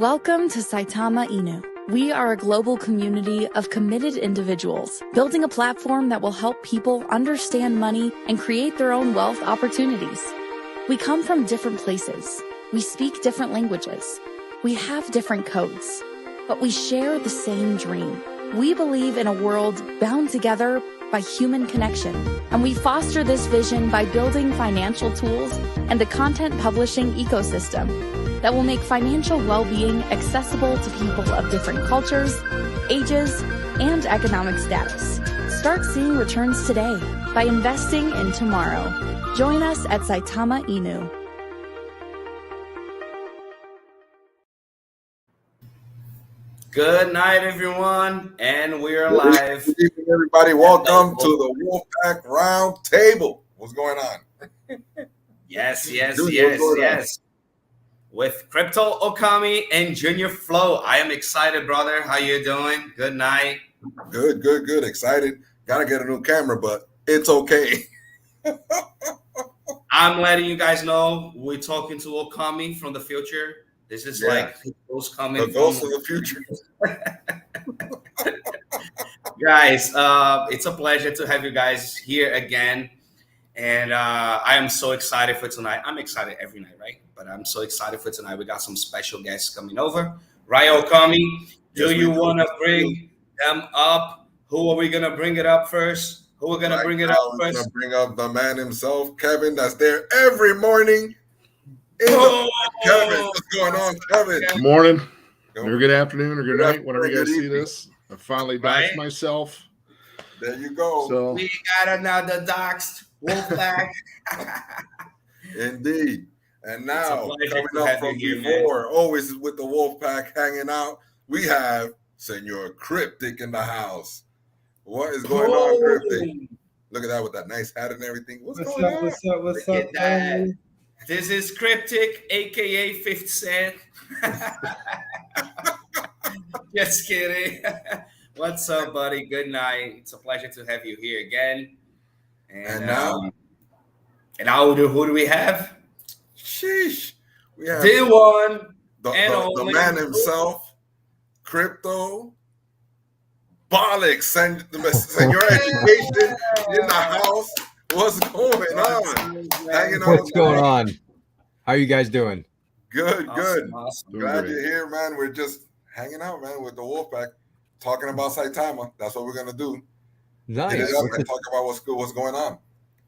Welcome to Saitama Inu. We are a global community of committed individuals, building a platform that will help people understand money and create their own wealth opportunities. We come from different places. We speak different languages. We have different codes, but we share the same dream. We believe in a world bound together by human connection, and we foster this vision by building financial tools and a content publishing ecosystem that will make financial well-being accessible to people of different cultures, ages, and economic status. Start seeing returns today by investing in tomorrow. Join us at Saitama Inu. Good night, everyone, and we're live. Good evening, everybody. Welcome to the Wolfpack Round Table. What's going on? Yes. on? With Crypto Okami and Junior Flow. I am excited, brother. How you doing? Good night. Good. Excited. Gotta get a new camera, but it's okay. I'm letting you guys know we're talking to Okami from the future. This is like ghosts coming. The ghosts of the future. Guys, it's a pleasure to have you guys here again. And I am so excited for tonight. I'm excited every night, right? But I'm so excited for tonight. We got some special guests coming over. Right, Okami? Do you want to bring them up? Who are we going to bring it up first? Who are going to bring it up first? We're going to bring up the man himself, Kevin, that's there every morning. Kevin, what's going on, Kevin? Good morning, or good afternoon, or good night, whenever you guys see this. I finally doxed myself. There you go. So we got another doxed Wolfpack. Indeed. And now, coming up from before, always with the Wolfpack hanging out, we have Senor Cryptic in the house. What is going on, Cryptic? Look at that with that nice hat and everything. What's going on? What's up, that. This is Cryptic, aka 50 Cent. Just kidding. What's up, buddy? Good night. It's a pleasure to have you here again. And now, who do we have? Sheesh. We have D1, the man himself, Crypto Bollocks, Senor Education in the house. What's going on? What's going on? How are you guys doing? Good. Awesome. Glad you're here, man. We're just hanging out, man, with the Wolfpack, talking about Saitama. That's what we're gonna do. Nice. Get it up and talk about what's going on.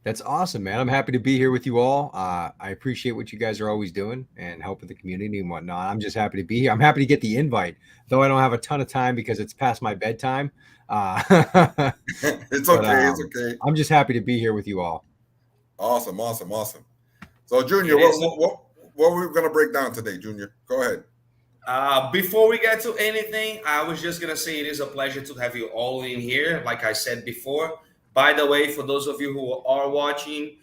That's awesome, man. I'm happy to be here with you all. I appreciate what you guys are always doing and helping the community and whatnot. I'm just happy to be here. I'm happy to get the invite, though I don't have a ton of time because it's past my bedtime. It's okay. I'm just happy to be here with you all. Awesome. So, Junior, what we're gonna break down today, Junior? Go ahead. Before we get to anything, I was just gonna say it is a pleasure to have you all in here. Like I said before. By the way, for those of you who are watching,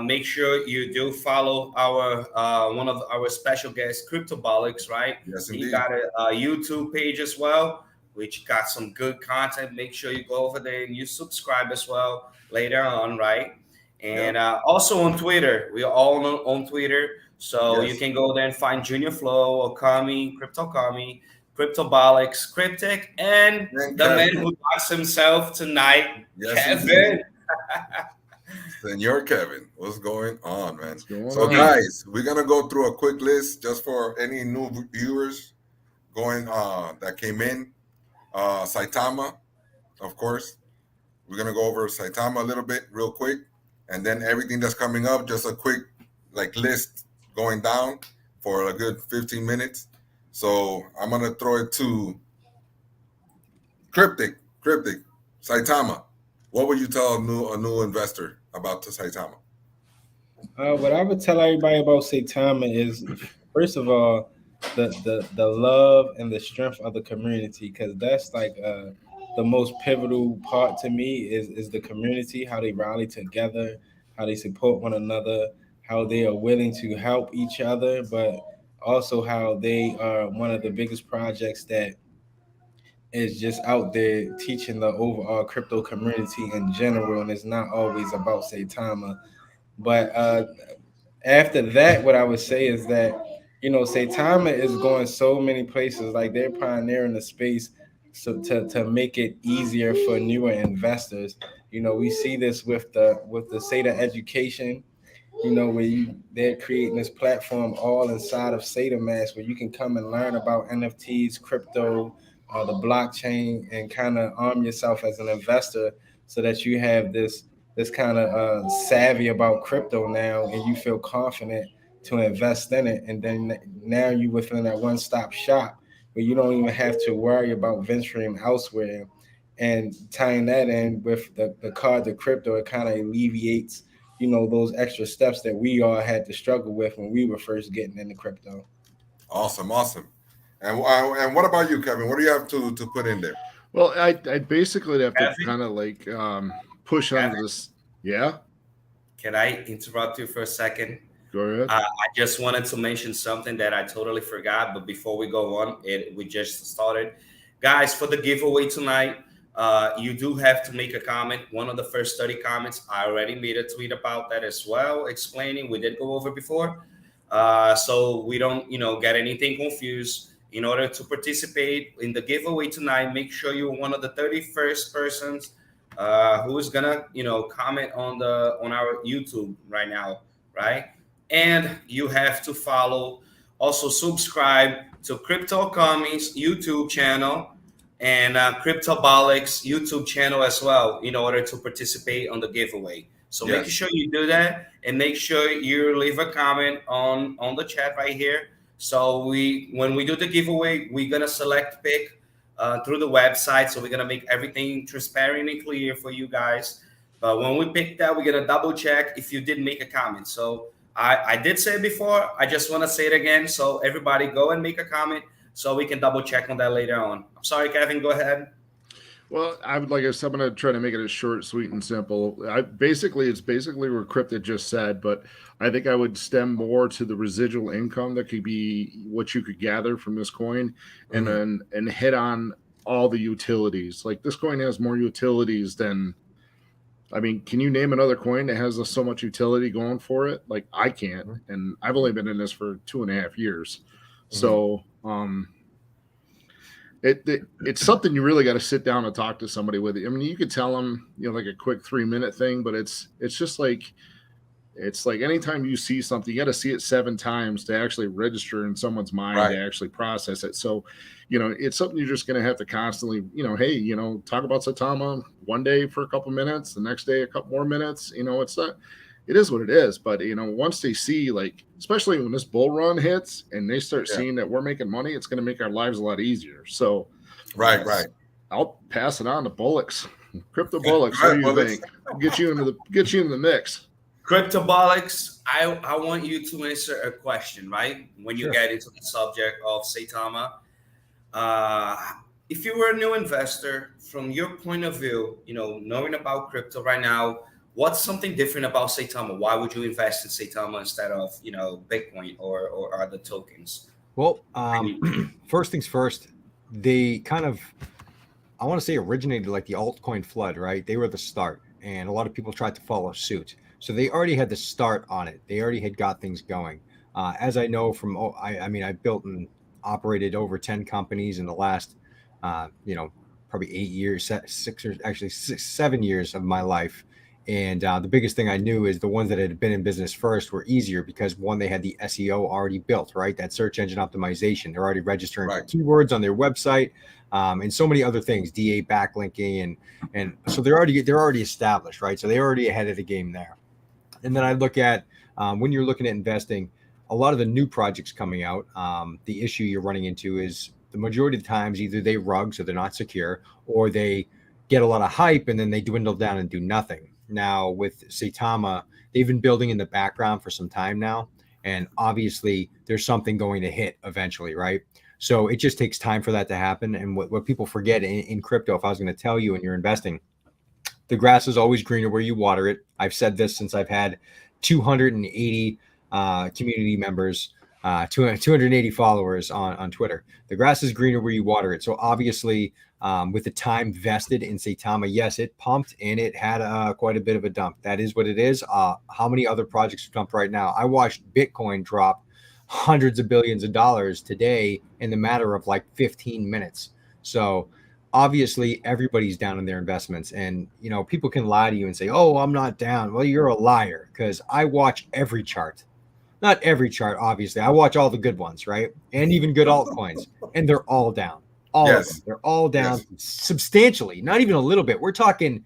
make sure you do follow our one of our special guests, Cryptobolics, right? Yes, indeed. He got a YouTube page as well, which got some good content. Make sure you go over there and you subscribe as well later on, right? And also on Twitter, we are all on Twitter, so you can go there and find Junior Flow, Okami, Cryptokami, Cryptobolics, Cryptic, and the man who talks himself tonight, Kevin. Senor Kevin, what's going on, man? Guys, we're gonna go through a quick list just for any new viewers that came in. Saitama, of course. We're gonna go over Saitama a little bit real quick, and then everything that's coming up, just a quick list going down for a good 15 minutes. So I'm gonna throw it to Cryptic, Saitama. What would you tell a new investor about the Saitama? What I would tell everybody about Saitama is, first of all, the love and the strength of the community, because that's the most pivotal part to me is the community, how they rally together, how they support one another, how they are willing to help each other, but also how they are one of the biggest projects that is just out there teaching the overall crypto community in general, and it's not always about Saitama. But after that, what I would say is that Saitama is going so many places. Like, they're pioneering the space to make it easier for newer investors. We see this with the SATA education, where they're creating this platform all inside of SATA where you can come and learn about NFTs, crypto, the blockchain, and kind of arm yourself as an investor so that you have this kind of savvy about crypto now, and you feel confident to invest in it. And then now you within that one-stop shop where you don't even have to worry about venturing elsewhere. And tying that in with the card to crypto, it kind of alleviates those extra steps that we all had to struggle with when we were first getting into crypto. Awesome. And what about you, Kevin? What do you have to put in there? Well, I basically have to kind of like push on this. Yeah. Can I interrupt you for a second? Go ahead. I just wanted to mention something that I totally forgot, but before we go on, we just started. Guys, for the giveaway tonight, you do have to make a comment. One of the first 30 comments, I already made a tweet about that as well, explaining. We did go over before. So we don't, get anything confused. In order to participate in the giveaway tonight, make sure you're one of the 31st persons who is gonna, comment on our YouTube right now, right? And you have to also subscribe to Crypto Commies YouTube channel and Cryptobolics YouTube channel as well in order to participate on the giveaway. So make sure you do that, and make sure you leave a comment on the chat right here. So when we do the giveaway, we're gonna pick through the website. So we're gonna make everything transparent and clear for you guys. But when we pick that, we're gonna double check if you did make a comment. So I did say it before. I just want to say it again. So everybody go and make a comment so we can double check on that later on. I'm sorry, Kevin, go ahead. Well, I'm going to try to make it as short, sweet, and simple. It's basically what Crypto just said, but I think I would stem more to the residual income that could be what you could gather from this coin, and then hit on all the utilities. Like, this coin has more utilities than, can you name another coin that has so much utility going for it? Like, I can't, and I've only been in this for 2.5 years. So, it's something you really got to sit down and talk to somebody with. You could tell them, like a quick 3-minute thing, but it's just like, it's like anytime you see something, you got to see it 7 times to actually register in someone's mind, to actually process it. So, it's something you're just going to have to constantly, hey, talk about Saitama one day for a couple minutes, the next day a couple more minutes. It is what it is. But, once they see, like, especially when this bull run hits and they start seeing that we're making money, it's going to make our lives a lot easier. So, right. I'll pass it on to Bullocks. Crypto Bullocks, what do you think? Get you in the mix. Cryptobolics, I want you to answer a question, right? When you get into the subject of Saitama, if you were a new investor, from your point of view, knowing about crypto right now, what's something different about Saitama? Why would you invest in Saitama instead of, Bitcoin or other tokens? Well, first things first, they kind of, I want to say, originated like the altcoin flood, right? They were the start, and a lot of people tried to follow suit. So they already had the start on it. They already had got things going. As I know from, I built and operated over 10 companies in the last, probably 8 years, 7 years of my life. And the biggest thing I knew is the ones that had been in business first were easier because, one, they had the SEO already built, right? That search engine optimization. They're already registering for keywords on their website, and so many other things, DA backlinking, and so they're already established, right? So they're already ahead of the game there. And then I look at when you're looking at investing, a lot of the new projects coming out, the issue you're running into is the majority of the times either they rug, so they're not secure, or they get a lot of hype and then they dwindle down and do nothing. Now with Saitama, they've been building in the background for some time now, and obviously there's something going to hit eventually, right? So it just takes time for that to happen. And what people forget in crypto, if I was going to tell you when you're investing, the grass is always greener where you water it. I've said this since I've had 280 community members, 280 followers on Twitter. The grass is greener where you water it. So obviously, with the time vested in Saitama, yes, it pumped and it had quite a bit of a dump. That is what it is. How many other projects have dumped right now? I watched Bitcoin drop hundreds of billions of dollars today in the matter of like 15 minutes. So obviously everybody's down in their investments, and you know, people can lie to you and say, oh, I'm not down. Well, you're a liar, because I watch every chart. Not every chart, obviously. I watch all the good ones, right? And even good altcoins, and they're all down. All of them. They're all down substantially, not even a little bit. We're talking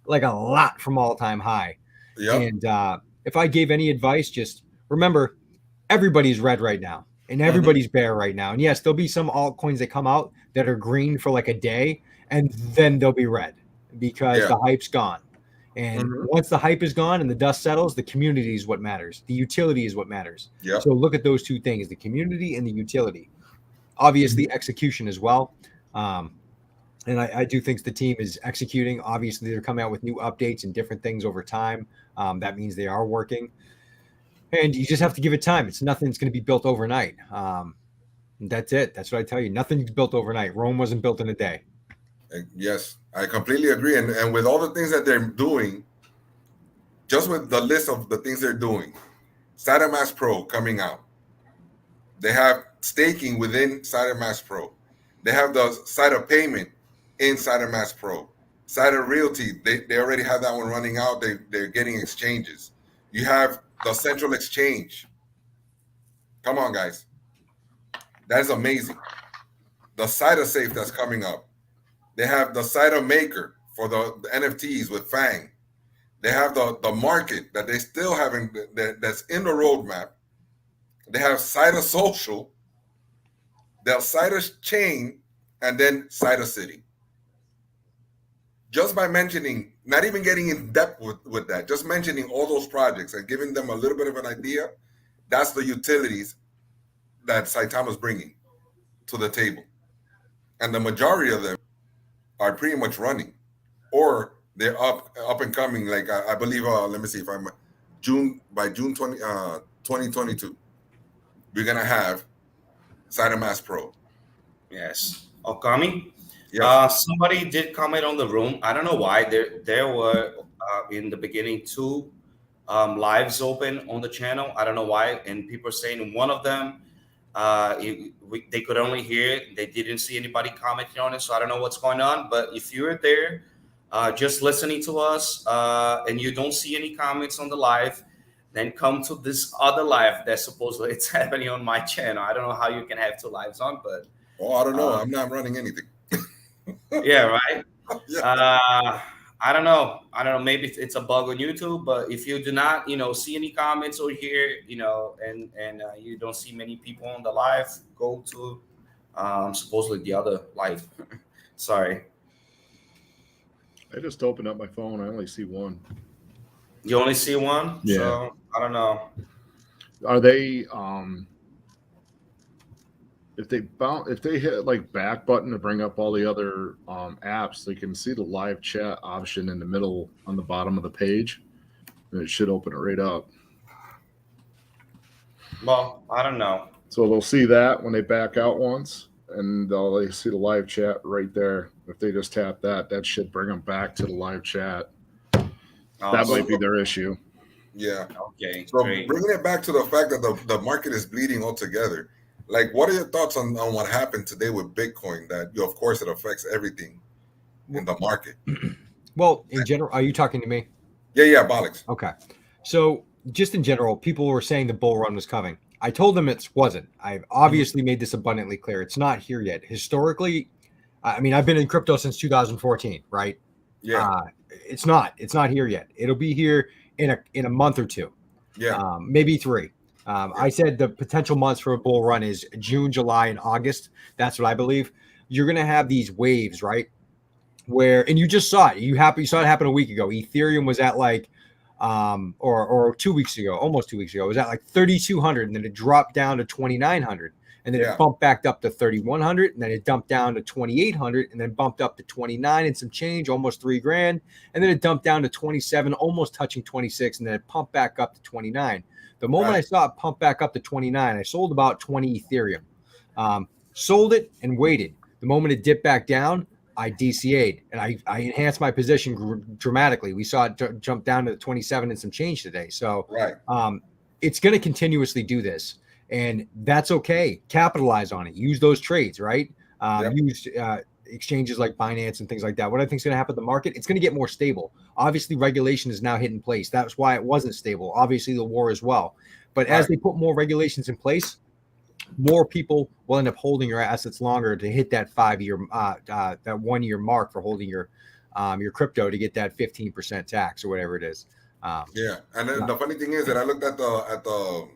like a lot from all-time high. And if I gave any advice, just remember, everybody's red right now, and everybody's bear right now. And yes, there'll be some altcoins that come out that are green for like a day, and then they'll be red because the hype's gone. And once the hype is gone and the dust settles, the community is what matters. The utility is what matters. So look at those two things, the community and the utility. Obviously, execution as well. And I do think the team is executing. Obviously, they're coming out with new updates and different things over time. That means they are working. And you just have to give it time. It's nothing that's going to be built overnight. That's it. That's what I tell you. Nothing's built overnight. Rome wasn't built in a day. Yes, I completely agree. And with all the things that they're doing, just with the list of the things they're doing, Saitama Pro coming out. They have staking within Saitama Pro. They have the side of payment in Saitama Pro. Side of realty, they already have that one running out. They're getting exchanges. You have the central exchange. Come on, guys. That is amazing. The side of safe that's coming up. They have the side of maker for the NFTs with Fang. They have the market that they still haven't, that's in the roadmap. They have side of social, they'll side of chain, and then side of city. Just by mentioning, not even getting in depth with that, just mentioning all those projects and giving them a little bit of an idea, that's the utilities that Saitama's bringing to the table. And the majority of them are pretty much running, or they're up and coming. Like I believe, let me see if I'm by June 2022, we're gonna have Saitama Pro. Yes, Okami. Yes. Somebody did comment on the room. I don't know why. There were in the beginning 2 lives open on the channel. I don't know why, and people are saying one of them they could only hear it. They didn't see anybody commenting on it, so I don't know what's going on. But if you're there just listening to us and you don't see any comments on the live, then come to this other live that supposedly it's happening on my channel. I don't know how you can have 2 lives on, but I don't know. I'm not running anything. Yeah, right. I don't know. Maybe it's a bug on YouTube, but if you do not, see any comments or hear, and you don't see many people on the live, go to supposedly the other live. Sorry. I just opened up my phone. I only see one. You only see one? Yeah. So I don't know. Are they if they hit like back button to bring up all the other apps, they can see the live chat option in the middle on the bottom of the page, and it should open it right up. Well, I don't know. So they'll see that when they back out once, and they see the live chat right there. If they just tap that, that should bring them back to the live chat. That might be their issue. Yeah. Okay. So great. Bringing it back to the fact that the market is bleeding altogether. Like, what are your thoughts on what happened today with Bitcoin? That, of course, it affects everything in the market. Well, in general, are you talking to me? Yeah, Bolix. Okay. So just in general, people were saying the bull run was coming. I told them it wasn't. I've obviously made this abundantly clear. It's not here yet. Historically, I mean, I've been in crypto since 2014, right? Yeah. It's not here yet. It'll be here in a month or 2. Yeah. Maybe 3. I said the potential months for a bull run is June, July, and August. That's what I believe. You're going to have these waves, right? And you just saw it. You saw it happen a week ago. Ethereum was at like, or 2 weeks ago, almost 2 weeks ago, it was at like 3,200, and then it dropped down to 2,900, and then it bumped back up to 3,100, and then it dumped down to 2,800, and then bumped up to 29 and some change, almost $3,000, and then it dumped down to 27, almost touching 26, and then it pumped back up to 29. The moment I saw it pump back up to 29, I sold about 20 Ethereum. Sold it and waited. The moment it dipped back down, I DCA'd, and I enhanced my position dramatically. We saw it jump down to 27 and some change today. So it's going to continuously do this. and that's okay. Capitalize on it. Use those trades, right? Use exchanges like Binance and things like that. What I think is going to happen to the market, it's going to get more stable. Obviously, regulation is now hit in place. That's why it wasn't stable. Obviously, the war as well. But as they put more regulations in place, more people will end up holding your assets longer to hit that 5-year, that 1-year mark for holding your crypto to get that 15% tax or whatever it is. And then the funny thing is that I looked at the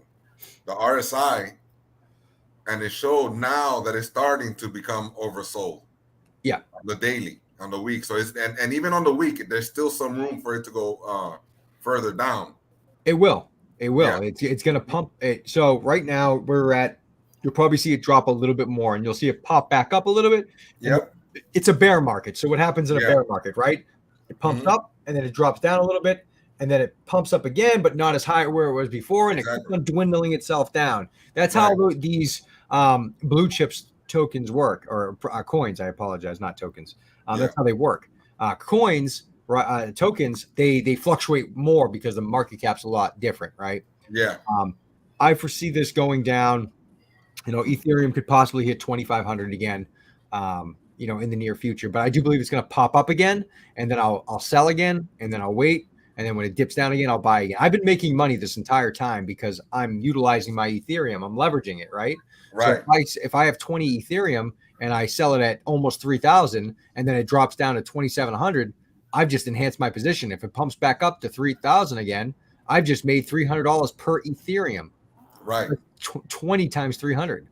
RSI, and it showed now that it's starting to become oversold. Yeah, the daily, on the week. So it's and even on the week, there's still some room for it to go further down. It will. Yeah. It's going to pump it. So right now we're at, you'll probably see it drop a little bit more, and you'll see it pop back up a little bit. Yep. It's a bear market. So what happens in a bear market, right? It pumps up, and then it drops down a little bit, and then it pumps up again, but not as high where it was before, and it keeps on dwindling itself down. That's how these blue chips tokens work, or coins. I apologize, not tokens. That's how they work. Coins, tokens, they fluctuate more because the market cap's a lot different, right? Yeah. I foresee this going down. Ethereum could possibly hit 2,500 again, in the near future. But I do believe it's going to pop up again, and then I'll sell again, and then I'll wait, and then when it dips down again, I'll buy again. I've been making money this entire time because I'm utilizing my Ethereum. I'm leveraging it, right? Right. So if I have 20 Ethereum and I sell it at almost 3,000, and then it drops down to 2,700, I've just enhanced my position. If it pumps back up to 3,000 again, I've just made $300 per Ethereum. Right. 20 times 300.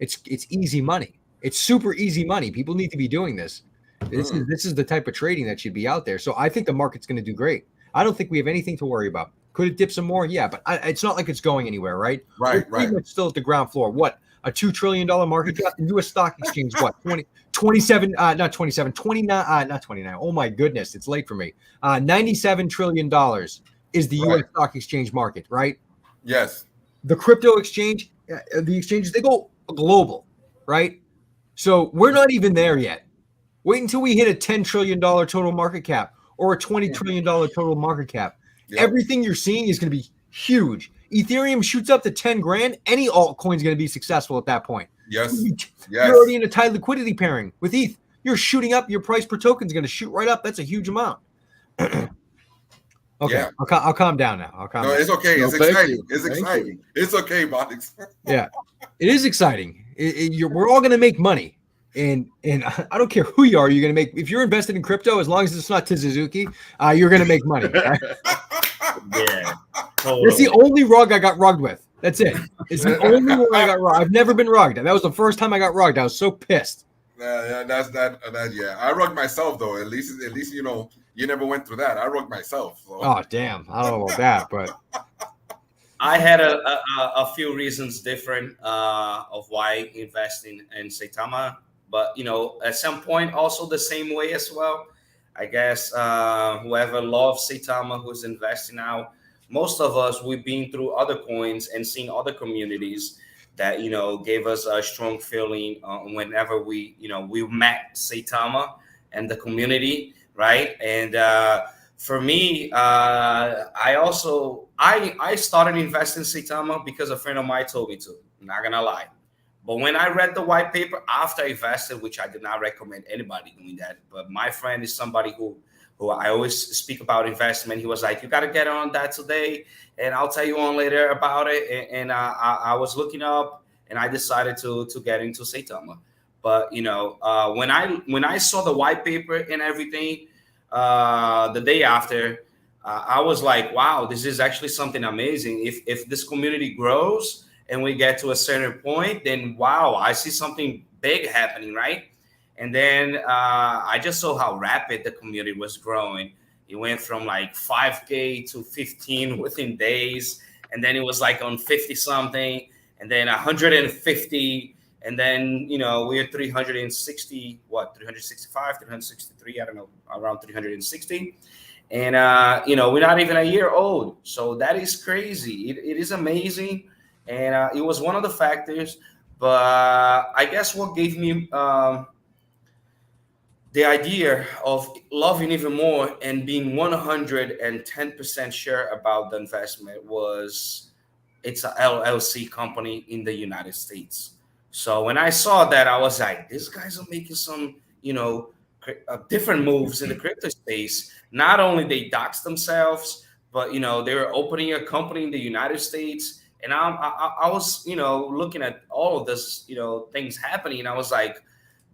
It's easy money. It's super easy money. People need to be doing this. This is the type of trading that should be out there. So I think the market's going to do great. I don't think we have anything to worry about. Could it dip some more? Yeah, but it's not like it's going anywhere, right? We're pretty much still at the ground floor. What? A $2 trillion market cap? The U.S. stock exchange, what? 29. Oh my goodness, it's late for me. $97 trillion is the U.S. stock exchange market, right? Yes. The crypto exchange, the exchanges, they go global, right? So we're not even there yet. Wait until we hit a $10 trillion total market cap or a $20 trillion total market cap. Yep. Everything you're seeing is going to be huge. Ethereum shoots up to 10 grand. Any altcoin is going to be successful at that point. Yes. You're already in a tight liquidity pairing with ETH. You're shooting up. Your price per token is going to shoot right up. That's a huge amount. Okay. Yeah. I'll calm down now. It's okay. It's exciting. It's exciting. It's okay, Bobix. Yeah. It is exciting. We're all going to make money. And I don't care who you are, you're going to make, if you're invested in crypto, as long as it's not to Suzuki, you're going to make money. Right? Yeah. Totally. It's the only rug I got rugged with. That's it. It's the only one I got rugged. I've never been rugged. That was the first time I got rugged. I was so pissed. That's that. Yeah, I rugged myself though. At least you never went through that. I rugged myself. So. Oh damn! I don't know about that, but I had a few reasons different of why investing in Saitama, but at some point also the same way as well. I guess whoever loves Saitama, who's investing now, most of us, we've been through other coins and seen other communities that gave us a strong feeling whenever we met Saitama and the community, right? And for me, I started investing in Saitama because a friend of mine told me to. I'm not gonna lie. But when I read the white paper after I invested, which I did not recommend anybody doing that, but my friend is somebody who I always speak about investment. He was like, you got to get on that today, and I'll tell you on later about it. And I was looking up, and I decided to get into Saitama. But when I saw the white paper and everything the day after, I was like, wow, this is actually something amazing. If this community grows and we get to a certain point, then wow, I see something big happening, right? And then I just saw how rapid the community was growing. It went from like 5K to 15 within days. And then it was like on 50 something, and then 150. And then, we're 360, 365, 363, I don't know, around 360. And, we're not even a year old. So that is crazy. It is amazing. And it was one of the factors. But I guess what gave me the idea of loving even more and being 110% sure about the investment was it's a LLC company in the United States. So when I saw that, I was like, these guys are making some, different moves in the crypto space. Not only they dox themselves, but they're opening a company in the United States. And I was looking at all of this things happening. And I was like,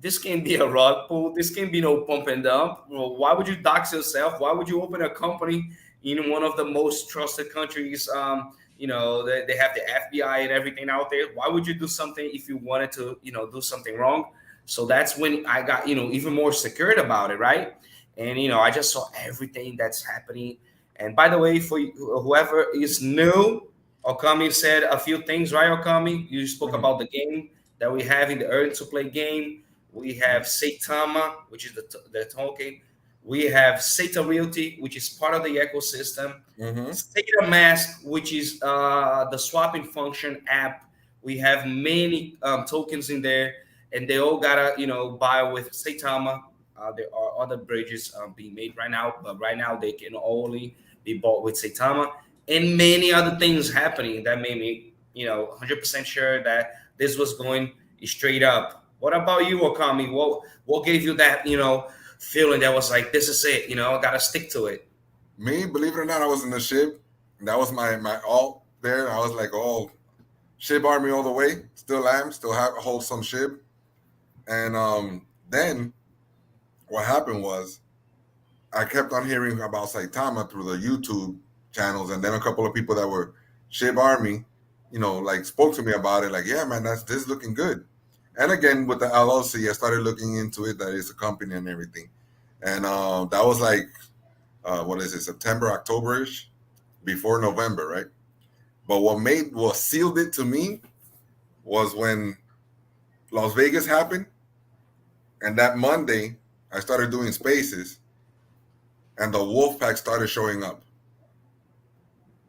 this can be a rug pull. This can be no pump and dump. Well, why would you dox yourself? Why would you open a company in one of the most trusted countries? They have the FBI and everything out there. Why would you do something if you wanted to, do something wrong? So that's when I got, even more secured about it, right? And, I just saw everything that's happening. And by the way, for whoever is new, Okami said a few things, right, Okami? You spoke about the game that we have in the Earn to Play game. We have Saitama, which is the token. We have Sata Realty, which is part of the ecosystem. Sata Mask, which is the swapping function app. We have many tokens in there, and they all gotta buy with Saitama. There are other bridges being made right now, but right now they can only be bought with Saitama, and many other things happening that made me 100% sure that this was going straight up. What about you, Okami? What gave you that feeling that was like, this is it, I gotta stick to it? Me, believe it or not, I was in the SHIB. That was my alt there. I was like, oh, SHIB army all the way. Still am, still hold some SHIB. And then what happened was I kept on hearing about Saitama through the YouTube channels, and then a couple of people that were SHIB army, spoke to me about it, like, yeah, man, this is looking good. And again, with the LLC, I started looking into it, that it's a company and everything. And that was like, September, October-ish, before November, right? But what sealed it to me was when Las Vegas happened. And that Monday, I started doing spaces, and the Wolfpack started showing up.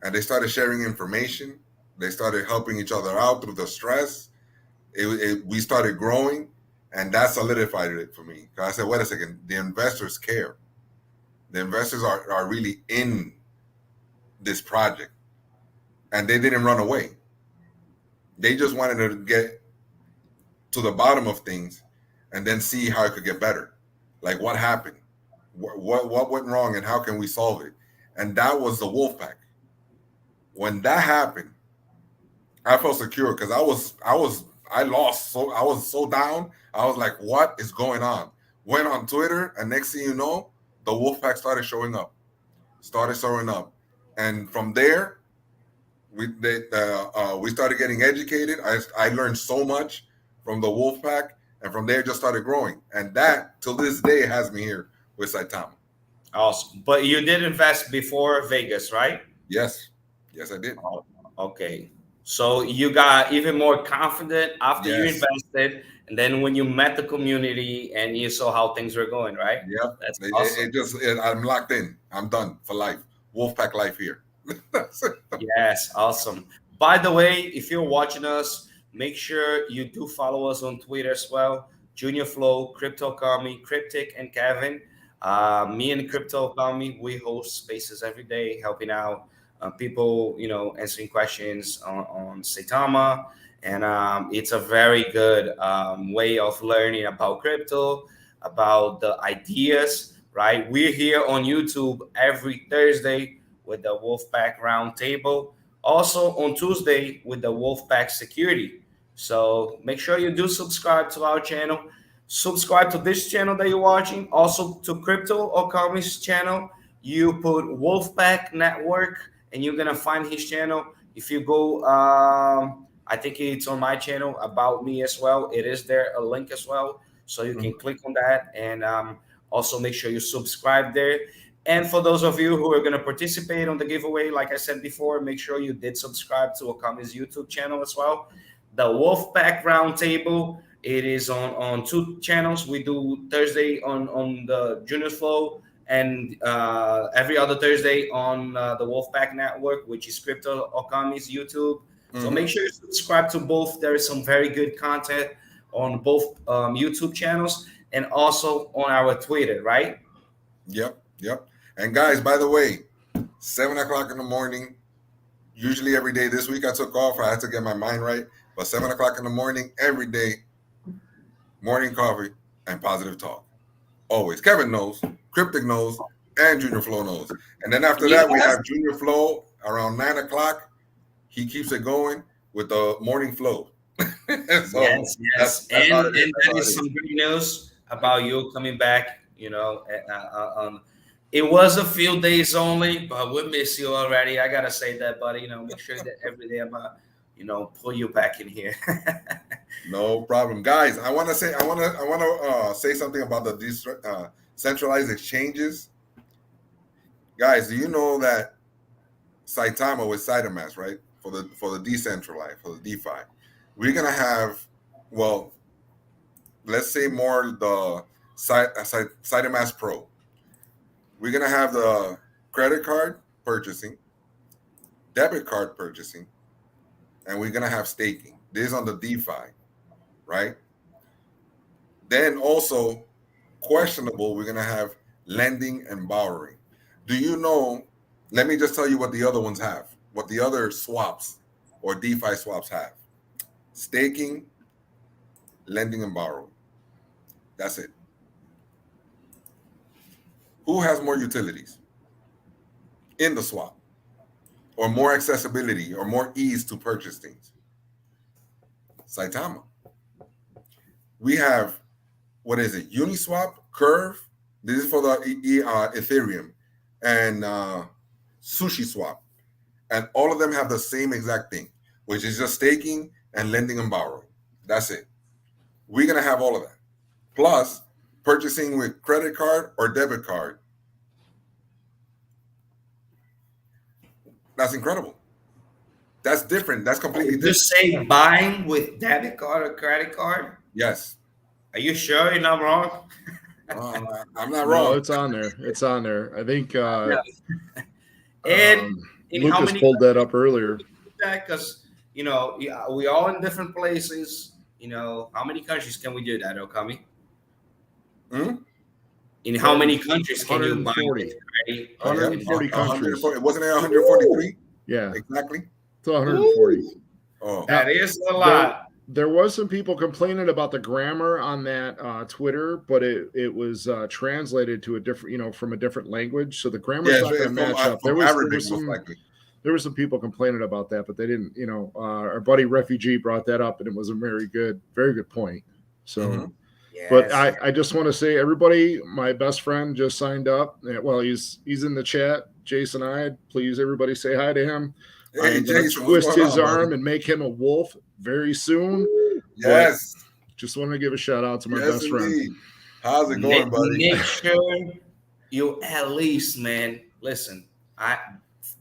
And they started sharing information. They started helping each other out through the stress. We started growing, and that solidified it for me. I said, wait a second, the investors care. The investors are really in this project, and they didn't run away. They just wanted to get to the bottom of things and then see how it could get better. Like, what happened? What went wrong, and how can we solve it? And that was the Wolfpack. When that happened, I felt secure, because I was so down. I was like, what is going on? Went on Twitter, and next thing you know, the Wolfpack started showing up. And from there, we started getting educated. I learned so much from the Wolfpack, and from there just started growing. And that, till this day, has me here with Saitama. Awesome. But you did invest before Vegas, right? Yes, I did. Oh, okay. So you got even more confident after you invested, and then when you met the community and you saw how things were going, right? Yeah, that's awesome. I'm locked in. I'm done for life. Wolfpack life here. Yes, awesome. By the way, if you're watching us, make sure you do follow us on Twitter as well. Junior Flow, Crypto Kami, Cryptic, and Kevin. Me and Crypto Kami, we host spaces every day, helping out people, answering questions on Saitama. And it's a very good way of learning about crypto, about the ideas, right? We're here on YouTube every Thursday with the Wolfpack Roundtable. Also on Tuesday with the Wolfpack Security. So make sure you do subscribe to our channel. Subscribe to this channel that you're watching. Also to Crypto Okami's channel. You put Wolfpack Network, and you're gonna find his channel. If you go, I think it's on my channel, About Me as well. It is there, a link as well. So you can click on that, and also make sure you subscribe there. And for those of you who are going to participate on the giveaway, like I said before, make sure you did subscribe to Okami's YouTube channel as well. The Wolfpack Roundtable, it is on 2 channels. We do Thursday on the Junior Flow, and every other Thursday on the Wolfpack Network, which is Crypto Okami's YouTube. So make sure you subscribe to both. There is some very good content on both YouTube channels, and also on our Twitter, right? Yep. And guys, by the way, 7 o'clock in the morning, Usually every day. This week I took off. I had to get my mind right. But 7 o'clock in the morning, every day, morning coffee and positive talk. Always. Kevin knows, Cryptic knows, and Junior Flow knows. And then after that, we have Junior Flow around 9 o'clock. He keeps it going with the morning flow. So yes. That's and that is some great news about you coming back. You know, it was a few days only, but we miss you already. I gotta say that, buddy. You know, make sure that every day I'm pull you back in here. No problem, guys. I want to say something about the centralized exchanges. Guys, do you know that Saitama with Saitama's, right? For the decentralized, for the DeFi, we're gonna have, well, let's say more the Saitama's Pro. We're gonna have the credit card purchasing, debit card purchasing, and we're gonna have staking. This is on the DeFi, right? Then also questionable, we're gonna have lending and borrowing. Do you know? Let me just tell you what the other ones have. What the other swaps or DeFi swaps have: staking, lending, and borrowing. That's it. Who has more utilities in the swap, or more accessibility, or more ease to purchase things? Saitama. We have, what is it? Uniswap, Curve. This is for the Ethereum, and Sushi Swap. And all of them have the same exact thing, which is just staking and lending and borrowing. That's it. We're going to have all of that. Plus, purchasing with credit card or debit card. That's incredible. That's different. That's completely different. You say buying with debit card or credit card? Yes. Are you sure you're not wrong? I'm not wrong. No, it's on there. It's on there. I think and Lucas pulled that up earlier. Because we all in different places. How many countries can we do that, Okami? In how many countries can you buy? 140 countries. Wasn't it 143? Yeah, exactly. It's 140. Oh, that is a lot. There was some people complaining about the grammar on that Twitter, but it was translated to a different, from a different language. So the grammar's not going to match up. There was some people complaining about that, but they didn't. Our buddy Refugee brought that up, and it was a very good point. So, yes. But I just want to say, everybody, my best friend just signed up. Well, he's in the chat. Jason Ide, please, everybody, say hi to him. Hey, I'm going to twist his arm and make him a wolf very soon. Yes. But just want to give a shout out to my best friend. How's it going, buddy? Make sure you at least, man, listen.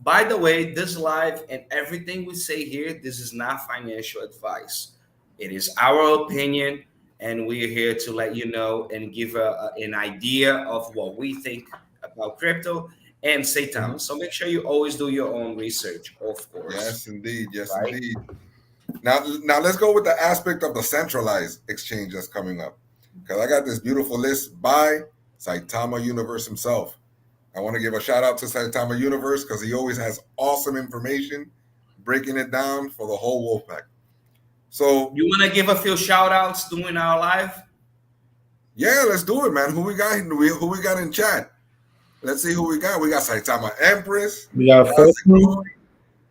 By the way, this live and everything we say here, this is not financial advice. It is our opinion, and we're here to let you know and give an idea of what we think about crypto and Saitama. So make sure you always do your own research, of course. Yes, indeed. Yes, right? Indeed. Now let's go with the aspect of the centralized exchange that's coming up. Because I got this beautiful list by Saitama Universe himself. I want to give a shout out to Saitama Universe because he always has awesome information, breaking it down for the whole Wolfpack. So you want to give a few shout outs doing our live? Yeah, let's do it, man. Who we got in chat? Let's see who we got. We got Saitama Empress. We got Fulcrum.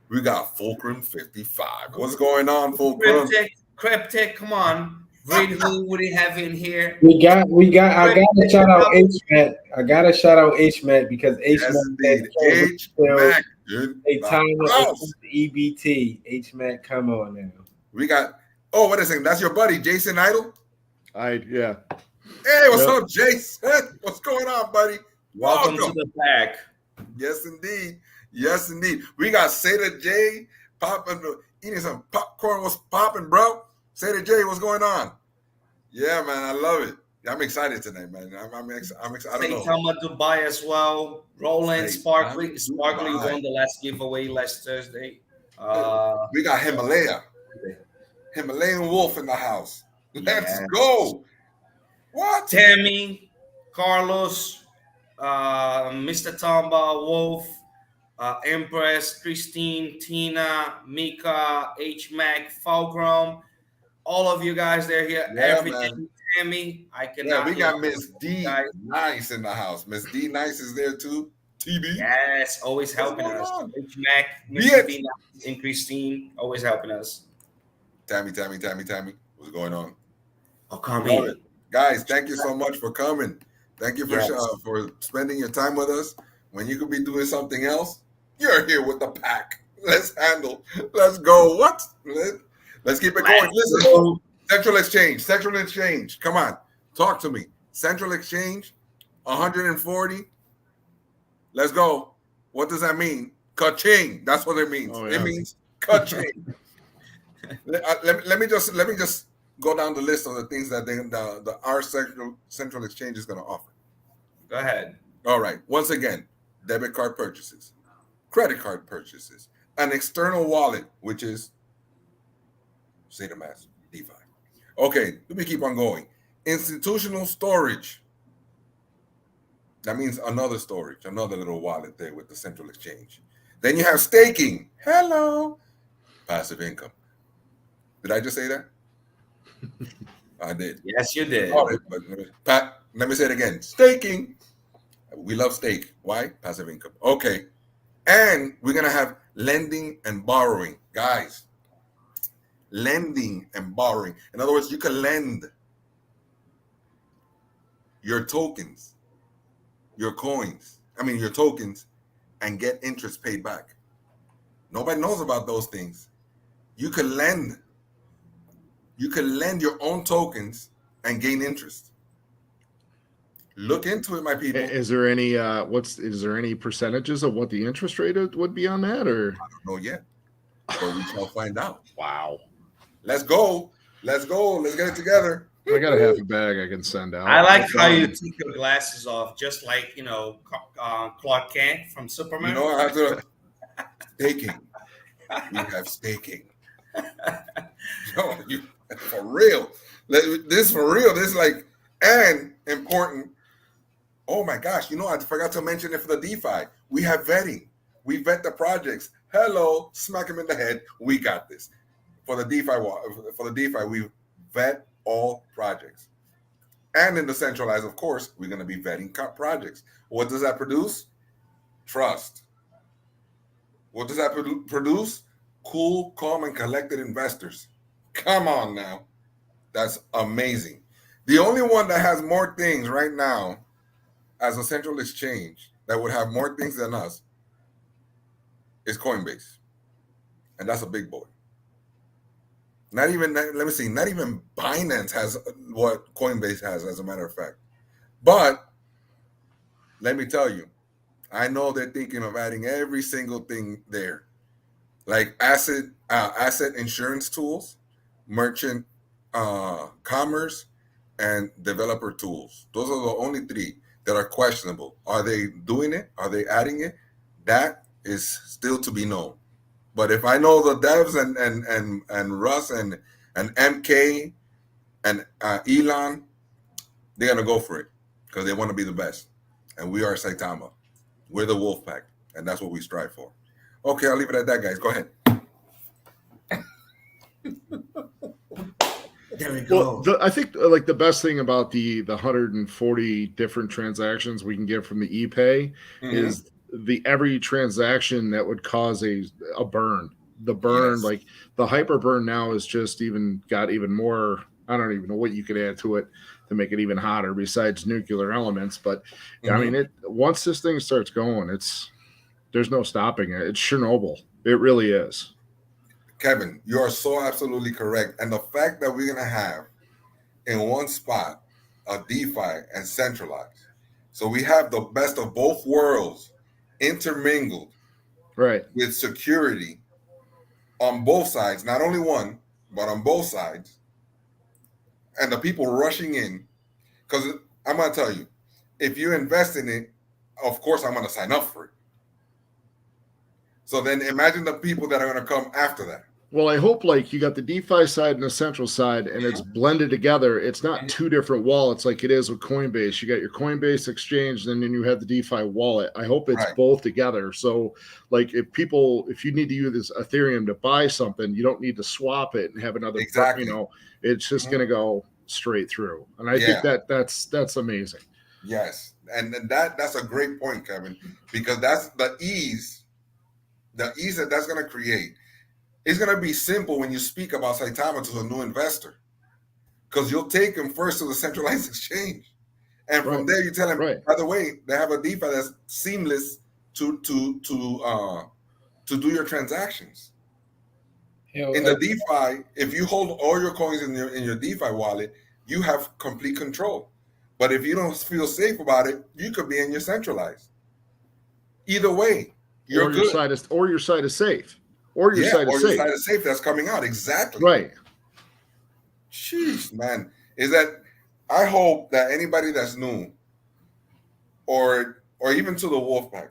We got Fulcrum 55. What's going on, Fulcrum? Cryptic, come on. Read who would he have in here? I gotta shout out HMAT. I gotta shout out HMAT because HMAT. HMAT, Saitama EBT. HMAT, come on now. We got. Oh, wait a second. That's your buddy, Jason Idle. Yeah. Hey, what's up, Jason? What's going on, buddy? Welcome to the pack. Yes, indeed. Yes, indeed. We got Seda J popping, eating some popcorn. What's popping, bro? Seda J, what's going on? Yeah, man, I love it. I'm excited tonight, man. I'm excited. Saitama Dubai as well. Roland Sparkly won the last giveaway last Thursday. We got Himalayan Wolf in the house. Let's go. What? Tammy, Carlos, Mr. Tamba, Wolf, Empress, Christine, Tina, Mika, H-Mac, Falgrim, all of you guys, they're here every day. Man. Tammy, I Yeah, cannot. we got Miss D guys. Nice in the house. Miss D Nice is there too. TB. Yes, always helping us. On? H-Mac, Mr. Tina, and Christine, always helping us. Tammy. What's going on? Oh, come in. Guys, thank you so much for coming. Thank you for spending your time with us. When you could be doing something else, you're here with the pack. Let's go. What? Let's keep it going. Listen, Central Exchange. Come on, talk to me. Central Exchange, 140. Let's go. What does that mean? Ka-ching. That's what it means. Oh, yeah. It means ka-ching. let me just go down the list of the things that our Central Exchange is going to offer. Go ahead. All right. Once again, debit card purchases, credit card purchases, an external wallet, which is Saitama DeFi. Okay, let me keep on going. Institutional storage. That means another storage, another little wallet there with the Central Exchange. Then you have staking. Hello. Passive income. Did I just say that? I did. Yes, you did. All right, but Pat, let me say it again. Staking. We love stake. Why? Passive income. Okay. And we're going to have lending and borrowing. Guys, lending and borrowing. In other words, you can lend your tokens, your tokens, and get interest paid back. Nobody knows about those things. You can lend your own tokens and gain interest. Look into it, my people. Is there any any percentages of what the interest rate would be on that, or? I don't know yet, but we shall find out. Wow. Let's go. Let's get it together. I got a half a bag I can send out. I like how you take your glasses off, just like Clark Kent from Superman. I have to staking. We have staking. For real. This for real. This is like and important. Oh my gosh! I forgot to mention it for the DeFi. We have vetting. We vet the projects. Hello, smack him in the head. We got this. For the DeFi, we vet all projects. And in the centralized, of course, we're going to be vetting projects. What does that produce? Trust. What does that produce? Cool, calm, and collected investors. Come on now. That's amazing. The only one that has more things right now as a central exchange that would have more things than us is Coinbase. And that's a big boy. Not even Binance has what Coinbase has, as a matter of fact. But let me tell you, I know they're thinking of adding every single thing there, like asset insurance tools, merchant commerce, and developer tools. Those are the only three that are questionable. Are they doing it? Are they adding it? That is still to be known. But if I know the devs and Russ and MK and Elon, they're gonna go for it because they want to be the best. And we are Saitama. We're the wolf pack, and that's what we strive for. Okay, I'll leave it at that, guys. Go ahead. There we go. Well, I think like the best thing about the 140 different transactions we can get from the ePay is every transaction that would cause a burn. The burn, like the hyper burn now is just got even more. I don't even know what you could add to it to make it even hotter besides nuclear elements. But I mean, once this thing starts going, there's no stopping it. It's Chernobyl. It really is. Kevin, you are so absolutely correct. And the fact that we're going to have in one spot a DeFi and centralized. So we have the best of both worlds intermingled, right, with security on both sides, not only one, but on both sides. And the people rushing in, because I'm going to tell you, if you invest in it, of course I'm going to sign up for it. So then imagine the people that are going to come after that. Well, I hope like you got the DeFi side and the central side, and it's blended together. It's not two different wallets like it is with Coinbase. You got your Coinbase exchange, and then you have the DeFi wallet. I hope it's both together. So, like, if you need to use this Ethereum to buy something, you don't need to swap it and have another. Exactly. It's just going to go straight through, and I think that's amazing. Yes, and that's a great point, Kevin, because that's the ease that's going to create. It's going to be simple when you speak about Saitama to a new investor, because you'll take him first to the centralized exchange, and from there you tell him, by the way, they have a DeFi that's seamless to do your transactions. In the DeFi, if you hold all your coins in your DeFi wallet, you have complete control. But if you don't feel safe about it, you could be in your centralized. Either way, you're good. Your side is safe. Or your side is safe. That's coming out. Exactly. Right. Sheesh, man. I hope that anybody that's new or even to the Wolfpack,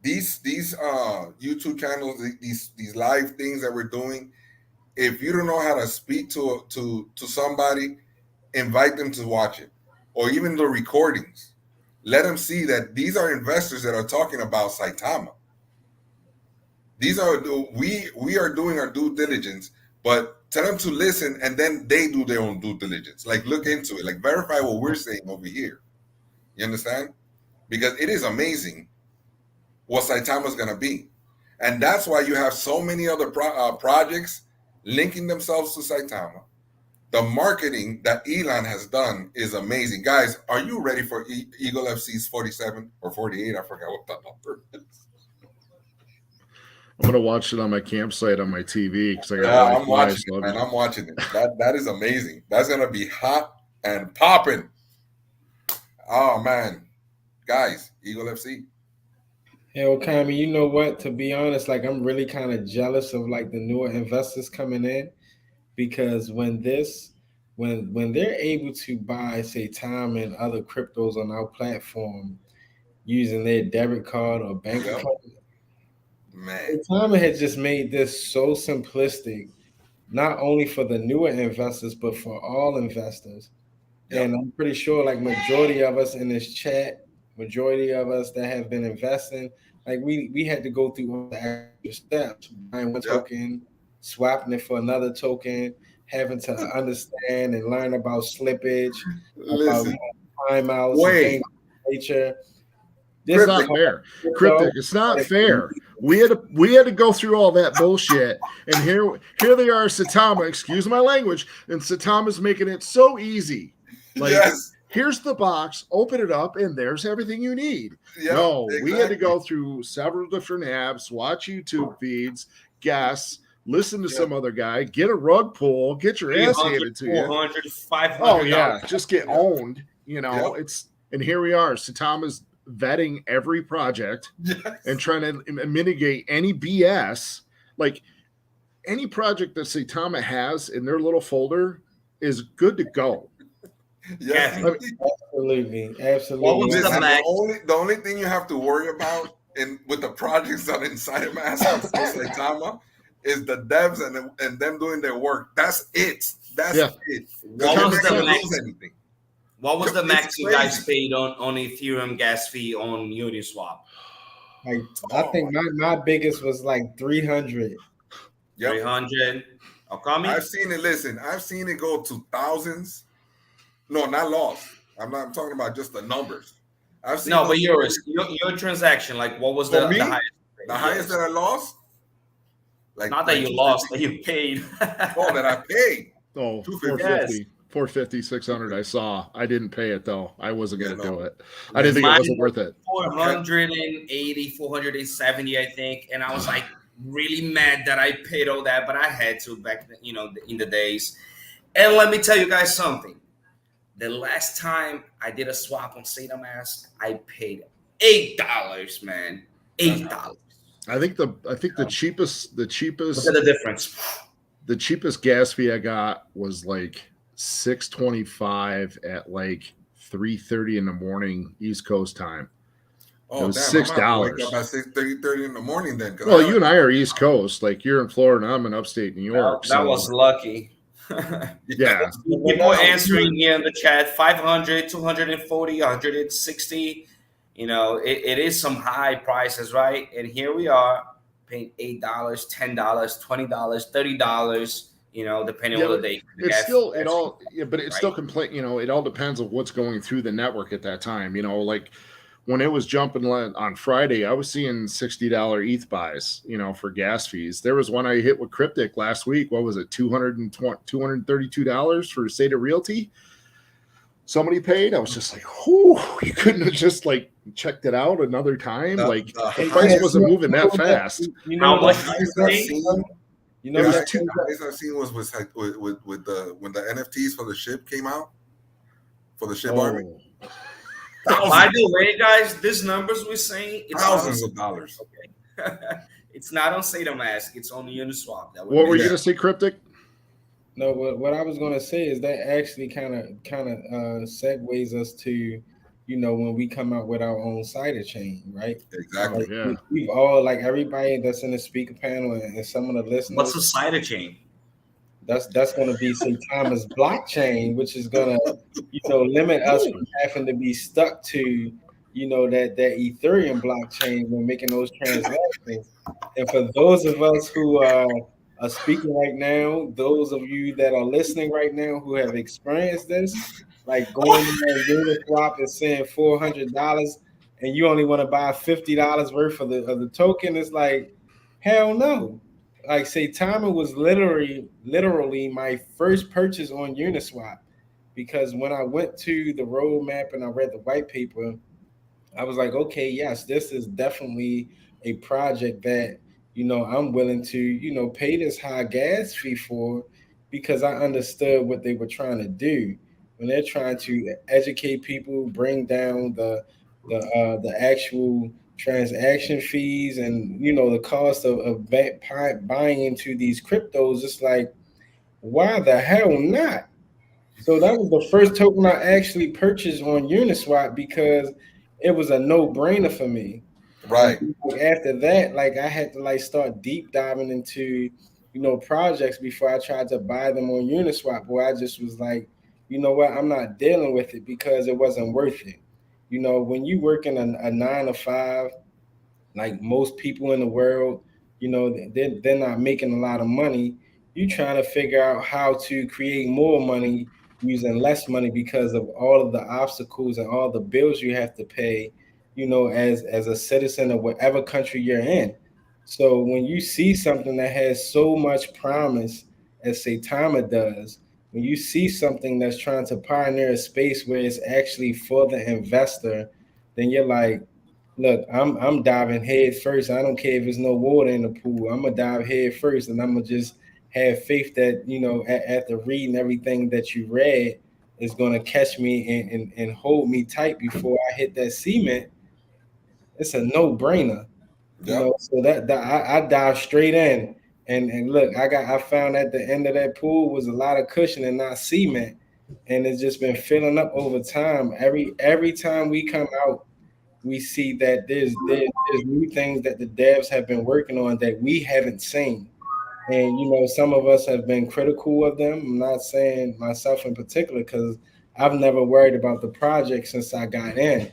these YouTube channels, these live things that we're doing, if you don't know how to speak to somebody, invite them to watch it, or even the recordings. Let them see that these are investors that are talking about Saitama. We are doing our due diligence, but tell them to listen, and then they do their own due diligence. Like, look into it, like verify what we're saying over here. You understand? Because it is amazing what Saitama is going to be, and that's why you have so many other projects linking themselves to Saitama. The marketing that Elon has done is amazing. Guys, are you ready for Eagle FC's 47 or 48? I forgot what that number is. I'm gonna watch it on my campsite on my TV because I'm watching it, man. I'm watching it. That is amazing. That's gonna be hot and popping. Oh man, guys, Eagle FC. Hey, Okami, you know what? To be honest, like I'm really kind of jealous of like the newer investors coming in, because when they're able to buy, Saitama and other cryptos on our platform using their debit card or bank account. Man, Saitama had just made this so simplistic, not only for the newer investors, but for all investors. Yep. And I'm pretty sure like majority of us in this chat, majority of us that have been investing, like we had to go through all the extra steps, buying one token, swapping it for another token, having to understand and learn about slippage, about timeouts, and things of that nature. This is not fair. Cryptic, it's not fair. We had to go through all that bullshit, and here they are, Saitama, excuse my language, and Saitama's making it so easy. Like, here's the box, open it up, and there's everything you need. We had to go through several different apps, watch YouTube feeds, guess, listen to some other guy, get a rug pull, get your ass handed to you. 400, 500. Oh yeah, just get owned. You know, and here we are. Saitama's vetting every project and trying to mitigate any BS. Like, any project that Saitama has in their little folder is good to go. Absolutely. The only thing you have to worry about with the projects that inside of Saitama is the devs and them doing their work. That's it. That's it. What was the max you guys paid on Ethereum gas fee on Uniswap? Like, I think my biggest was like 300. 300. I've seen it. Listen, I've seen it go to thousands. No, not lost. I'm talking about just the numbers. I've seen. No, but your transaction, like, what was the highest? The highest that I lost. Like, not that you lost, that you paid. That I paid. Oh, 450. 450, 600. I saw. I didn't pay it though. I wasn't going to do it. I didn't think it wasn't worth it. 480, 470, I think. And I was like really mad that I paid all that, but I had to back, in the days. And let me tell you guys something. The last time I did a swap on Saitama, I paid $8, man. $8. I think the cheapest. Look at the difference. The cheapest gas fee I got was like $6.25 at like 3:30 in the morning East Coast time. Oh, It was damn! I'm gonna have to wake $6. up at 6:30 in the morning then. Well, you and I are East Coast. Like you're in Florida, and I'm in upstate New York. That was lucky. Yeah. People answering here in the chat 500, 240, 160. You know, it is some high prices, right? And here we are paying $8, $10, $20, $30, you know, depending on the day. It's still it all but it's right? still complete, you know, it all depends on what's going through the network at that time. You know, like when it was jumping on Friday, I was seeing $60 ETH buys, you know, for gas fees. There was one I hit with Cryptic last week. What was it? $232 for State of Realty. Somebody paid. I was just like, whoo, you couldn't have just like checked it out another time. The price wasn't moving that fast. You know how much you know, the highest I've seen was like with the when the NFTs for the ship came out for the ship army. By the way, guys, these numbers we're saying, it's thousands of dollars. Okay. It's not on Saitama. It's on Uniswap. What were you going to say, Cryptic? No, what I was going to say is that actually kind of segues us to, you know, when we come out with our own cider chain, right? Exactly. Like, we've all, like everybody that's in the speaker panel and some of the listeners. What's a cider chain? That's going to be Saitama's blockchain, which is going to, you know, limit us from having to be stuck to, you know, that Ethereum blockchain when making those transactions. And for those of us who are speaking right now, those of you that are listening right now who have experienced this, like going to Uniswap and saying $400 and you only want to buy $50 worth of the token, it's like, hell no. Like Saitama was literally my first purchase on Uniswap, because when I went to the roadmap and I read the white paper, I was like, okay, yes, this is definitely a project that, you know, I'm willing to, you know, pay this high gas fee for, because I understood what they were trying to do when they're trying to educate people, bring down the actual transaction fees and, you know, the cost of buying into these cryptos. It's like, why the hell not? So that was the first token I actually purchased on Uniswap because it was a no-brainer for me. Right. After that, like I had to like start deep diving into, you know, projects before I tried to buy them on Uniswap, where I just was like, you know what, I'm not dealing with it because it wasn't worth it. You know, when you work in a 9 to 5, like most people in the world, you know, they're not making a lot of money. You trying to figure out how to create more money using less money because of all of the obstacles and all the bills you have to pay, you know, as a citizen of whatever country you're in. So when you see something that has so much promise as Saitama does, when you see something that's trying to pioneer a space where it's actually for the investor, then you're like, look, I'm diving head first. I don't care if there's no water in the pool. I'm gonna dive head first, and I'm gonna just have faith that, you know, after reading everything that you read, is gonna catch me and hold me tight before I hit that cement. It's a no-brainer. You know, so that I dive straight in. And look, I found at the end of that pool was a lot of cushion and not cement. And it's just been filling up over time. Every time we come out, we see that there's new things that the devs have been working on that we haven't seen. And, you know, some of us have been critical of them. I'm not saying myself in particular, because I've never worried about the project since I got in.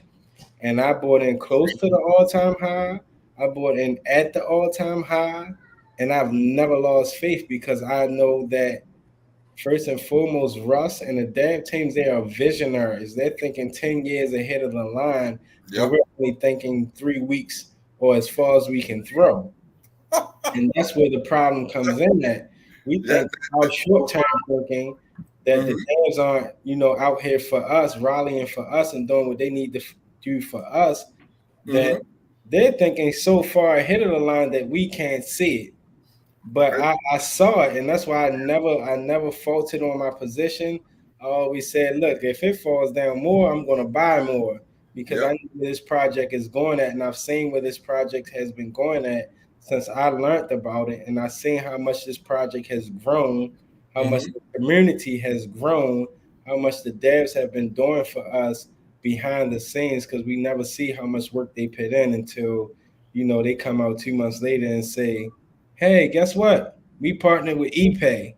And I bought in close to the all-time high. I bought in at the all-time high. And I've never lost faith, because I know that first and foremost, Russ and the dev teams, they are visionaries. They're thinking 10 years ahead of the line. Yep. We're only thinking 3 weeks or as far as we can throw. And that's where the problem comes in at. We think our short-term thinking, that the devs aren't, you know, out here for us, rallying for us and doing what they need to do for us, that they're thinking so far ahead of the line that we can't see it. But I saw it, and that's why I never faulted on my position. I always said, look, if it falls down more, I'm going to buy more, because I know where this project is going at, and I've seen where this project has been going at since I learned about it, and I've seen how much this project has grown, how much the community has grown, how much the devs have been doing for us behind the scenes, because we never see how much work they put in until, you know, they come out 2 months later and say, hey, guess what? We partnered with ePay.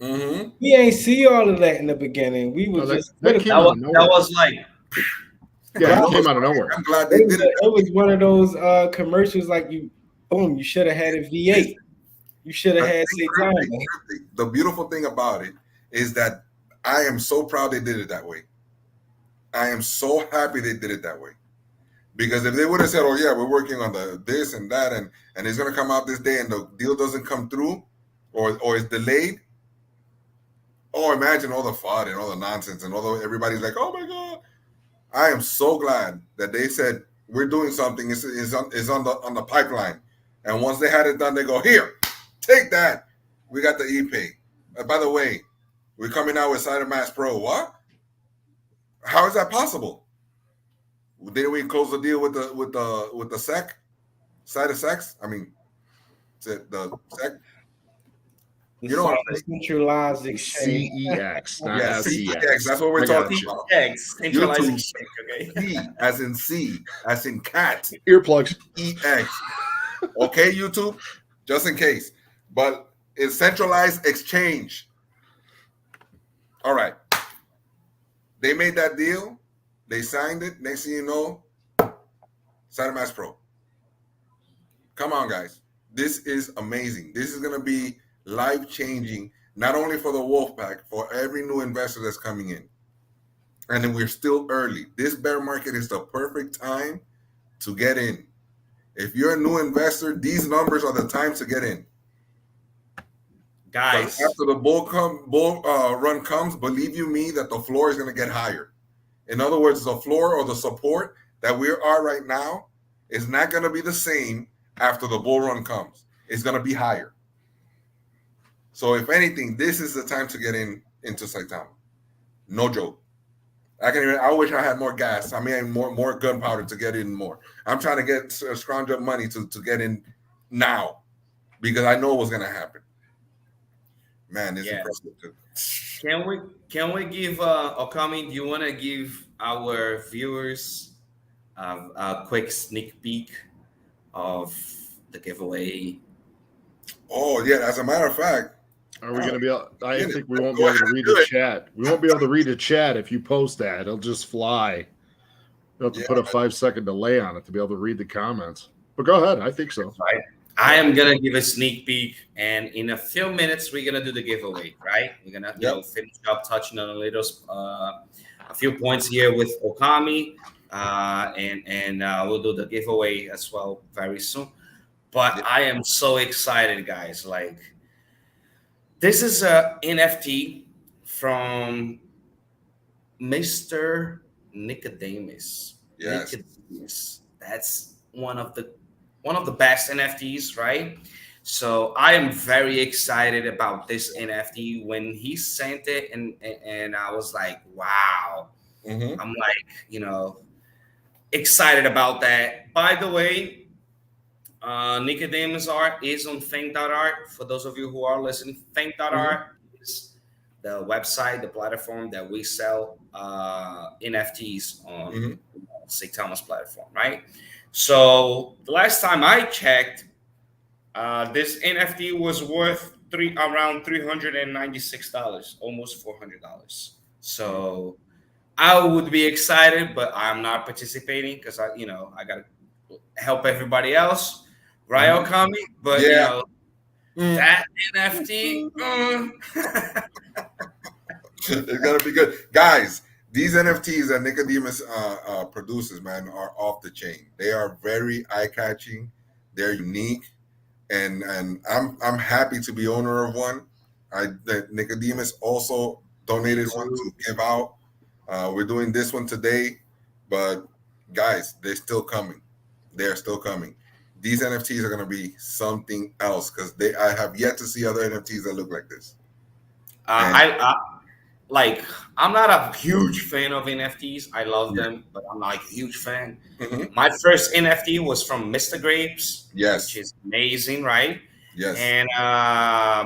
Mm-hmm. We ain't see all of that in the beginning. We were just that came out of nowhere. That was like, yeah, it came out of nowhere. I'm glad they did it. It was one of those commercials like you should have had a V8. You should have had Saitama. The beautiful thing about it is that I am so proud they did it that way. I am so happy they did it that way. Because if they would have said, oh yeah, we're working on this and that, and it's gonna come out this day and the deal doesn't come through or is delayed. Oh, imagine all the fraud and all the nonsense and everybody's like, oh my God. I am so glad that they said we're doing something is on the pipeline. And once they had it done, they go, here, take that. We got the ePay. By the way, we're coming out with Saitama Pro. What? How is that possible? Didn't we close the deal with the SEC? Side of sex? I mean, the SEC. You know what I'm saying? Centralized exchange. CEX, not CEX. That's what we're talking about. Centralized exchange, okay? C as in C, as in cat. Earplugs. EX. Okay, YouTube? Just in case. But it's centralized exchange. All right. They made that deal. They signed it. Next thing you know, Saitama Pro. Come on, guys. This is amazing. This is going to be life-changing, not only for the Wolfpack, for every new investor that's coming in. And then we're still early. This bear market is the perfect time to get in. If you're a new investor, these numbers are the time to get in. Guys, but after the bull run comes, believe you me that the floor is going to get higher. In other words, the floor or the support that we are right now is not going to be the same after the bull run comes. It's going to be higher. So if anything, this is the time to get into Saitama. No joke. I wish I had more gas. I mean, more gunpowder to get in more. I'm trying to get scrounge up money to get in now because I know what's going to happen. Man, it's impressive too. Can we give Okami? Do you want to give our viewers a quick sneak peek of the giveaway? Oh yeah, as a matter of fact, are we going to be able? I think we won't be able to read the chat. We won't be able to read the chat if you post that. It'll just fly. You'll have to put a 5-second delay on it to be able to read the comments. But go ahead. I think so. Right. I am gonna give a sneak peek, and in a few minutes we're gonna do the giveaway. Right? We're gonna finish up touching on a few points here with Okami, and we'll do the giveaway as well very soon. But I am so excited, guys! Like, this is a NFT from Mr. Nicodemus. Yes. Nicodemus. That's one of the best NFTs, right? So I am very excited about this NFT. When he sent it, and I was like, wow. Mm-hmm. I'm like, excited about that. By the way, Nicodemus art is on Think.art. For those of you who are listening, Think.art is the website, the platform that we sell NFTs on Saitama's platform, right? So the last time I checked, this NFT was worth around $396, almost $400. So I would be excited, but I'm not participating because I gotta help everybody else. Right, Okami? But that NFT, it's gonna be good, guys. These NFTs that Nicodemus produces, man, are off the chain. They are very eye-catching. They're unique, and I'm happy to be owner of one. Nicodemus also donated one to give out. We're doing this one today, but guys, they're still coming. They're still coming. These NFTs are going to be something else because I have yet to see other NFTs that look like this. I'm not a huge fan of NFTs. I love them, but I'm not a huge fan. Mm-hmm. My first NFT was from Mr. Grapes, which is amazing, right? Yes. And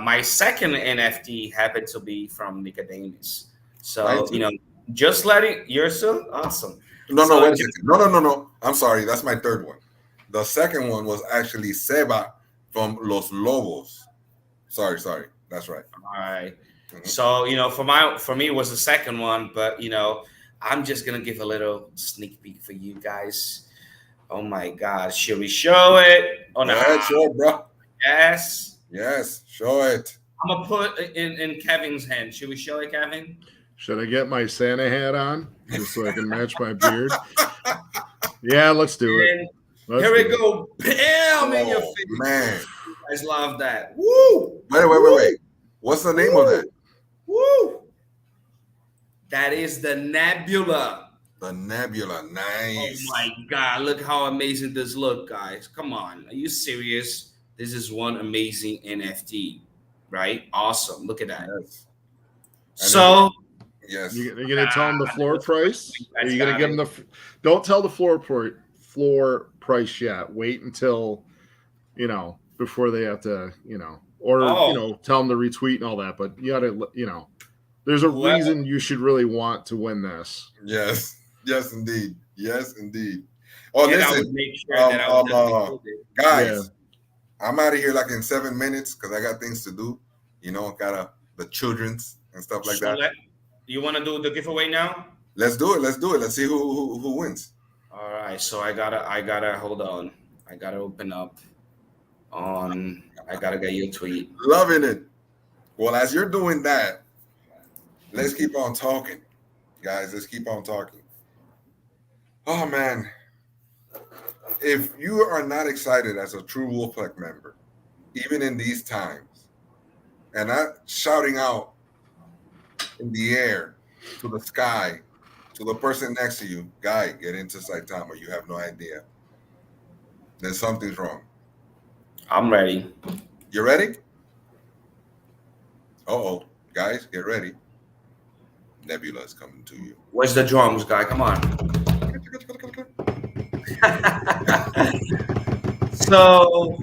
my second NFT happened to be from Nicodemus. So, Just letting you're so awesome. No, So wait a second. No. I'm sorry. That's my third one. The second one was actually Seba from Los Lobos. Sorry. That's right. All right. Mhm. So for me it was the second one, but I'm just gonna give a little sneak peek for you guys. Oh my God, should we show it? Oh no, Yeah, sure, bro. yes. Yes, show it. I'm gonna put it in Kevin's hand. Should we show it, Kevin? Should I get my Santa hat on just so I can match my beard? Yeah, let's do it. Here we go. Bam in your Oh, face. man. You guys love that. Woo! Wait. What's the name of that? Woo! That is the Nebula. The Nebula. Oh Nice. my God, look how amazing this look, guys. Come on. Are you serious? This is one amazing NFT, right? Awesome. Look at that. Yes. So Yes. You're gonna tell them the floor price? Are you gonna got give them don't tell the floor price yet. Wait until before they have to, or tell them to retweet and all that. But you gotta, there's a reason you should really want to win this. Yes, indeed. Oh, and listen, I would make sure that I would guys, I'm out of here like in 7 minutes because I got things to do. Got the children's and stuff like that. You want to do the giveaway now? Let's do it. Let's see who wins. All right. So I gotta hold on. I gotta open up on. I gotta get you a tweet. Loving it. Well, as you're doing that, let's keep on talking, guys. Let's keep on talking. Oh man, if you are not excited as a true Wolfpack member, even in these times, and not shouting out in the air to the sky to the person next to you, guy, get into Saitama. You have no idea. Then something's wrong. I'm ready. You ready? Uh-oh. Guys, get ready. Nebula is coming to you. Where's the drums, guy? Come on. So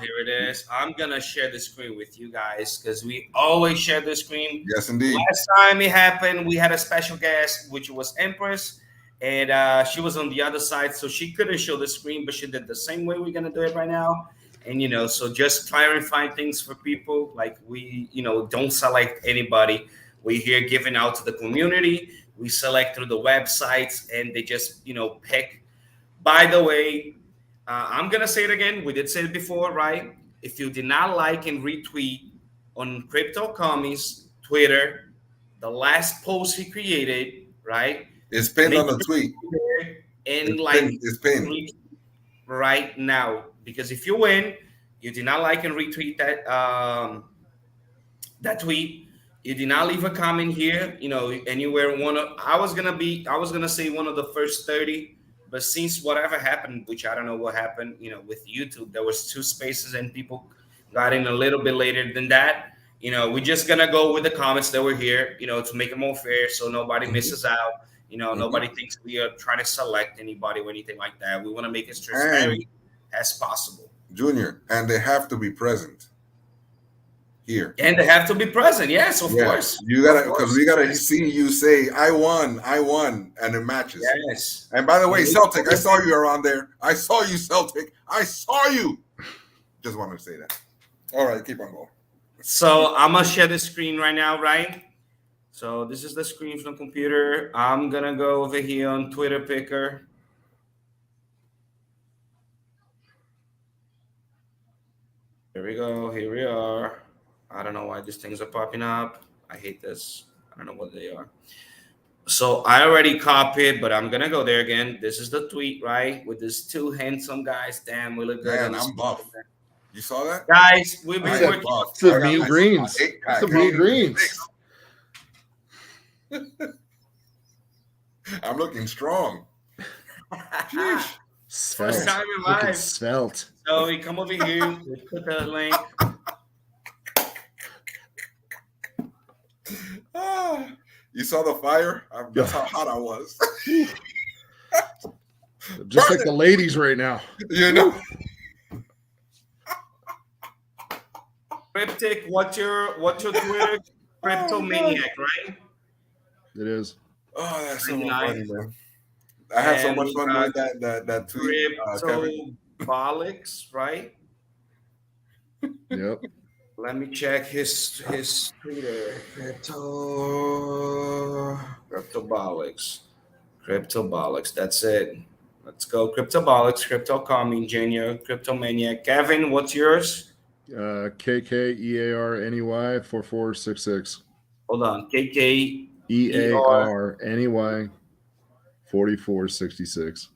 here it is. I'm gonna share the screen with you guys because we always share the screen. Yes, indeed. Last time it happened, we had a special guest, which was Empress, and she was on the other side, so she couldn't show the screen, but she did the same way we're gonna do it right now. And so just clarifying things for people, like we don't select anybody. We're here giving out to the community. We select through the websites, and they just pick. By the way, I'm gonna say it again. We did say it before, right? If you did not like and retweet on Crypto Commies Twitter, the last post he created, right? It's pinned on the tweet. And it's pinned right now, because if you win, you did not like and retweet that tweet. You did not leave a comment here, and you were I was gonna say one of the first 30. But since whatever happened, which I don't know what happened, with YouTube, there was 2 spaces and people got in a little bit later than that. We're just gonna go with the comments that were here, to make it more fair, so nobody misses out. Nobody thinks we are trying to select anybody or anything like that. We want to make it as transparent as possible. Junior, and they have to be present here. And they have to be present. Yes, of course. You gotta, because we gotta see you say, I won, and it matches. Yes. And by the way, Celtic, I saw you around there. I saw you, Celtic. I saw you. Just wanted to say that. All right, keep on going. So I'm gonna share the screen right now, right? So this is the screen from the computer. I'm gonna go over here on Twitter Picker. Here we go. Here we are. I don't know why these things are popping up. I hate this. I don't know what they are. So I already copied, but I'm gonna go there again. This is the tweet, right? With these 2 handsome guys. Damn, we look good. Man, I'm buff. You saw that? Guys, we've been working. It's the mean greens. It's the mean greens. I'm looking strong. First time in life. Svelte. So we come over here. We put the link. You saw the fire? That's how hot I was. Just like the ladies right now. Cryptic, what's your Twitter? Crypto Maniac, right? It is. Oh, that's so 99. funny, man. I have so And much we fun got doing that tweet, Kevin. Cryptobolics, right? Yep. Let me check his Twitter. Cryptobolics. That's it. Let's go. Cryptobolics, Crypto Calming Junior, Crypto Maniac. Kevin, what's yours? KKEARNEY 4466. Hold on. KK EARNEY 4466.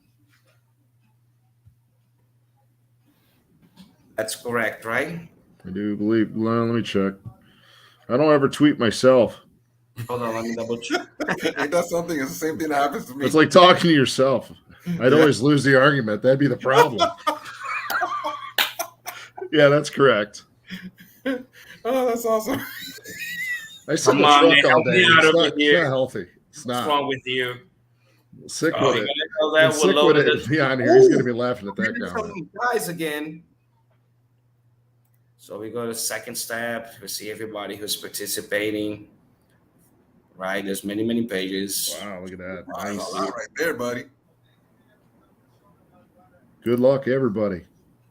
That's correct, right? I do believe. Let me check. I don't ever tweet myself. Hold on, let me double check. Ain't that something? It's the same thing that happens to me. It's like talking to yourself. I'd always lose the argument. That'd be the problem. Yeah, that's correct. Oh, that's awesome. I sit in Come the on, truck man, all help day. me out It's over not here. healthy. It's What's not. wrong with you? Sick Oh, with you it. gonna tell that And sick we'll with lower it. the- Beyond here. He's Ooh, going to be laughing at that maybe comment. some guys again. So we go to second step. We see everybody who's participating. Right, there's many pages. Wow, look at that. Wow, Nice. a lot right there, buddy. Good luck, everybody.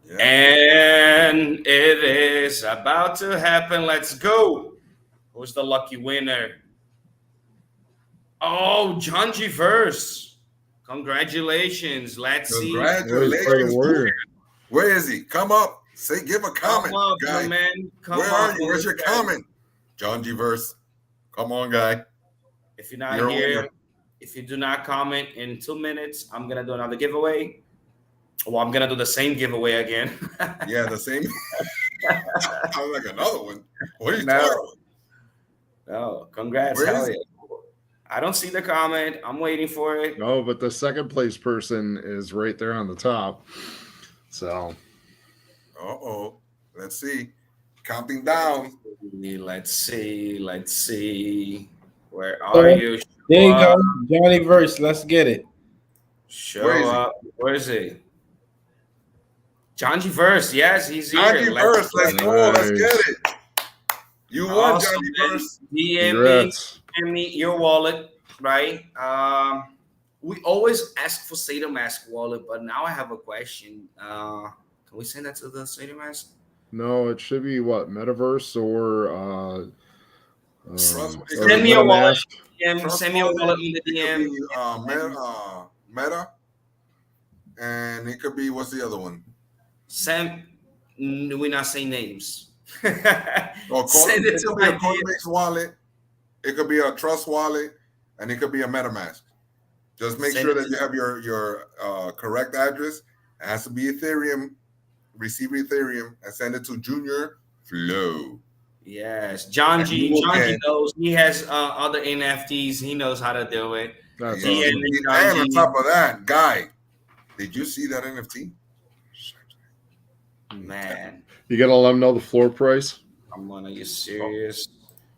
Yeah. And it is about to happen. Let's go. Who's the lucky winner? Oh, John G. Verse. Congratulations. Let's see. Congratulations. Where is he? Come up. Say, give a comment, Come up, guy. my man. Come Where up. are you? Where's your comment? John G. Verse. Come on, guy. If you're not here, if you do not comment in 2 minutes, I'm going to do another giveaway. Well, I'm going to do the same giveaway again. Yeah, the same. I'm like another one. What are you No. talking about? Oh, congrats. Where Hell is yeah. I don't see the comment. I'm waiting for it. No, but the second place person is right there on the top. So. Uh-oh. Let's see. Counting down. Let's see. Where are you? There you go. Johnny Verse. Let's get it. Show up. Where is he? John G. Verse. Yes, he's here. John G. Verse. Let's go. Let's get it. You won, John G. Verse. DM me your wallet, right? We always ask for SaitaMask wallet, but now I have a question. Can we send that to the SaitaMask? No, it should be what? Metaverse or send me a wallet. Send me a wallet in the DM. Meta. And it could be, what's the other one? We're not saying names. Send it to me. A Coinbase wallet. It could be a Trust wallet, and it could be a MetaMask. Just make sure that you have your correct address. It has to be Ethereum. Receive Ethereum and send it to Junior Flow. Yes, John G knows. He has other NFTs. He knows how to do it. That's awesome. And on top of that, Guy, did you see that NFT? Man, you gotta let them know the floor price. Come on, are you serious?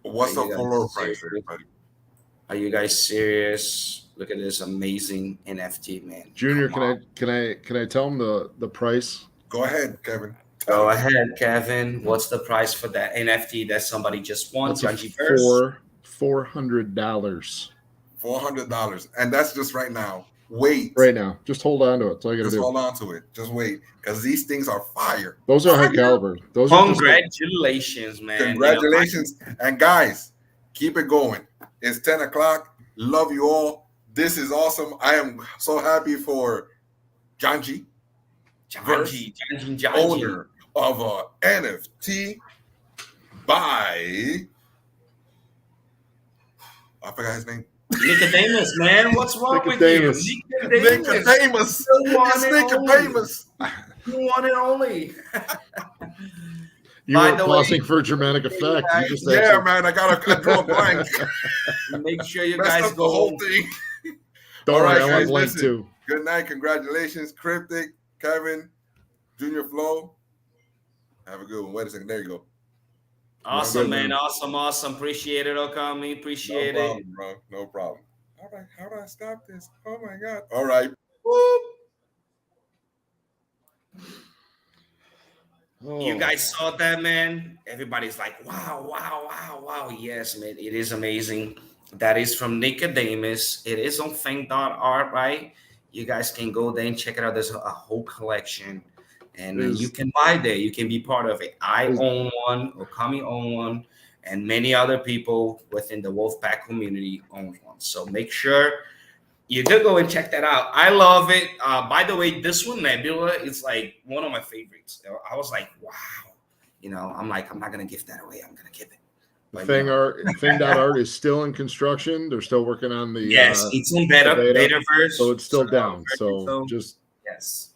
What's the floor price, everybody? Are you guys serious? Look at this amazing NFT, man. Junior, can I tell him the price? Go ahead, Kevin. Go ahead, Kevin. What's the price for that NFT that somebody just won? $400. $400, and that's just right now. Wait. Right now. Just hold on to it. That's all you gotta do. Hold on to it. Just wait. Because these things are fire. Those are high caliber. Those Congratulations, man. Congratulations. And guys, keep it going. It's 10 o'clock. Love you all. This is awesome. I am so happy for John G. Owner of a NFT by, I forgot his name. Nicodemus, man. What's wrong with you? Nicodemus. It's Nicodemus. You want it only. You were pausing for dramatic effect. Man, I got to draw a blank. Make sure you guys go the whole thing. Don't worry, I want blank too. Good night. Congratulations, Cryptic, Kevin, Junior Flow. Have a good one. Wait a second. There you go. Awesome, man. Awesome. Appreciate it, Okami. Appreciate it. Bro. No problem. All right. How do I stop this? Oh, my God. All right. Whoop. Oh. You guys saw that, man? Everybody's like, wow. Yes, man. It is amazing. that is from Nicodemus. It is on Fang.art, right? You guys can go there and check it out. There's a whole collection, and you can buy there. You can be part of it. I own one, Okami own one, and many other people within the Wolfpack community own one. So make sure you do go and check that out. I love it. By the way, this one, Nebula, is like one of my favorites. I was like, wow. I'm like, I'm not going to give that away. I'm going to give it. But, Fang.art is still in construction. They're still working on the it's in beta verse, so it's still down. So just yes.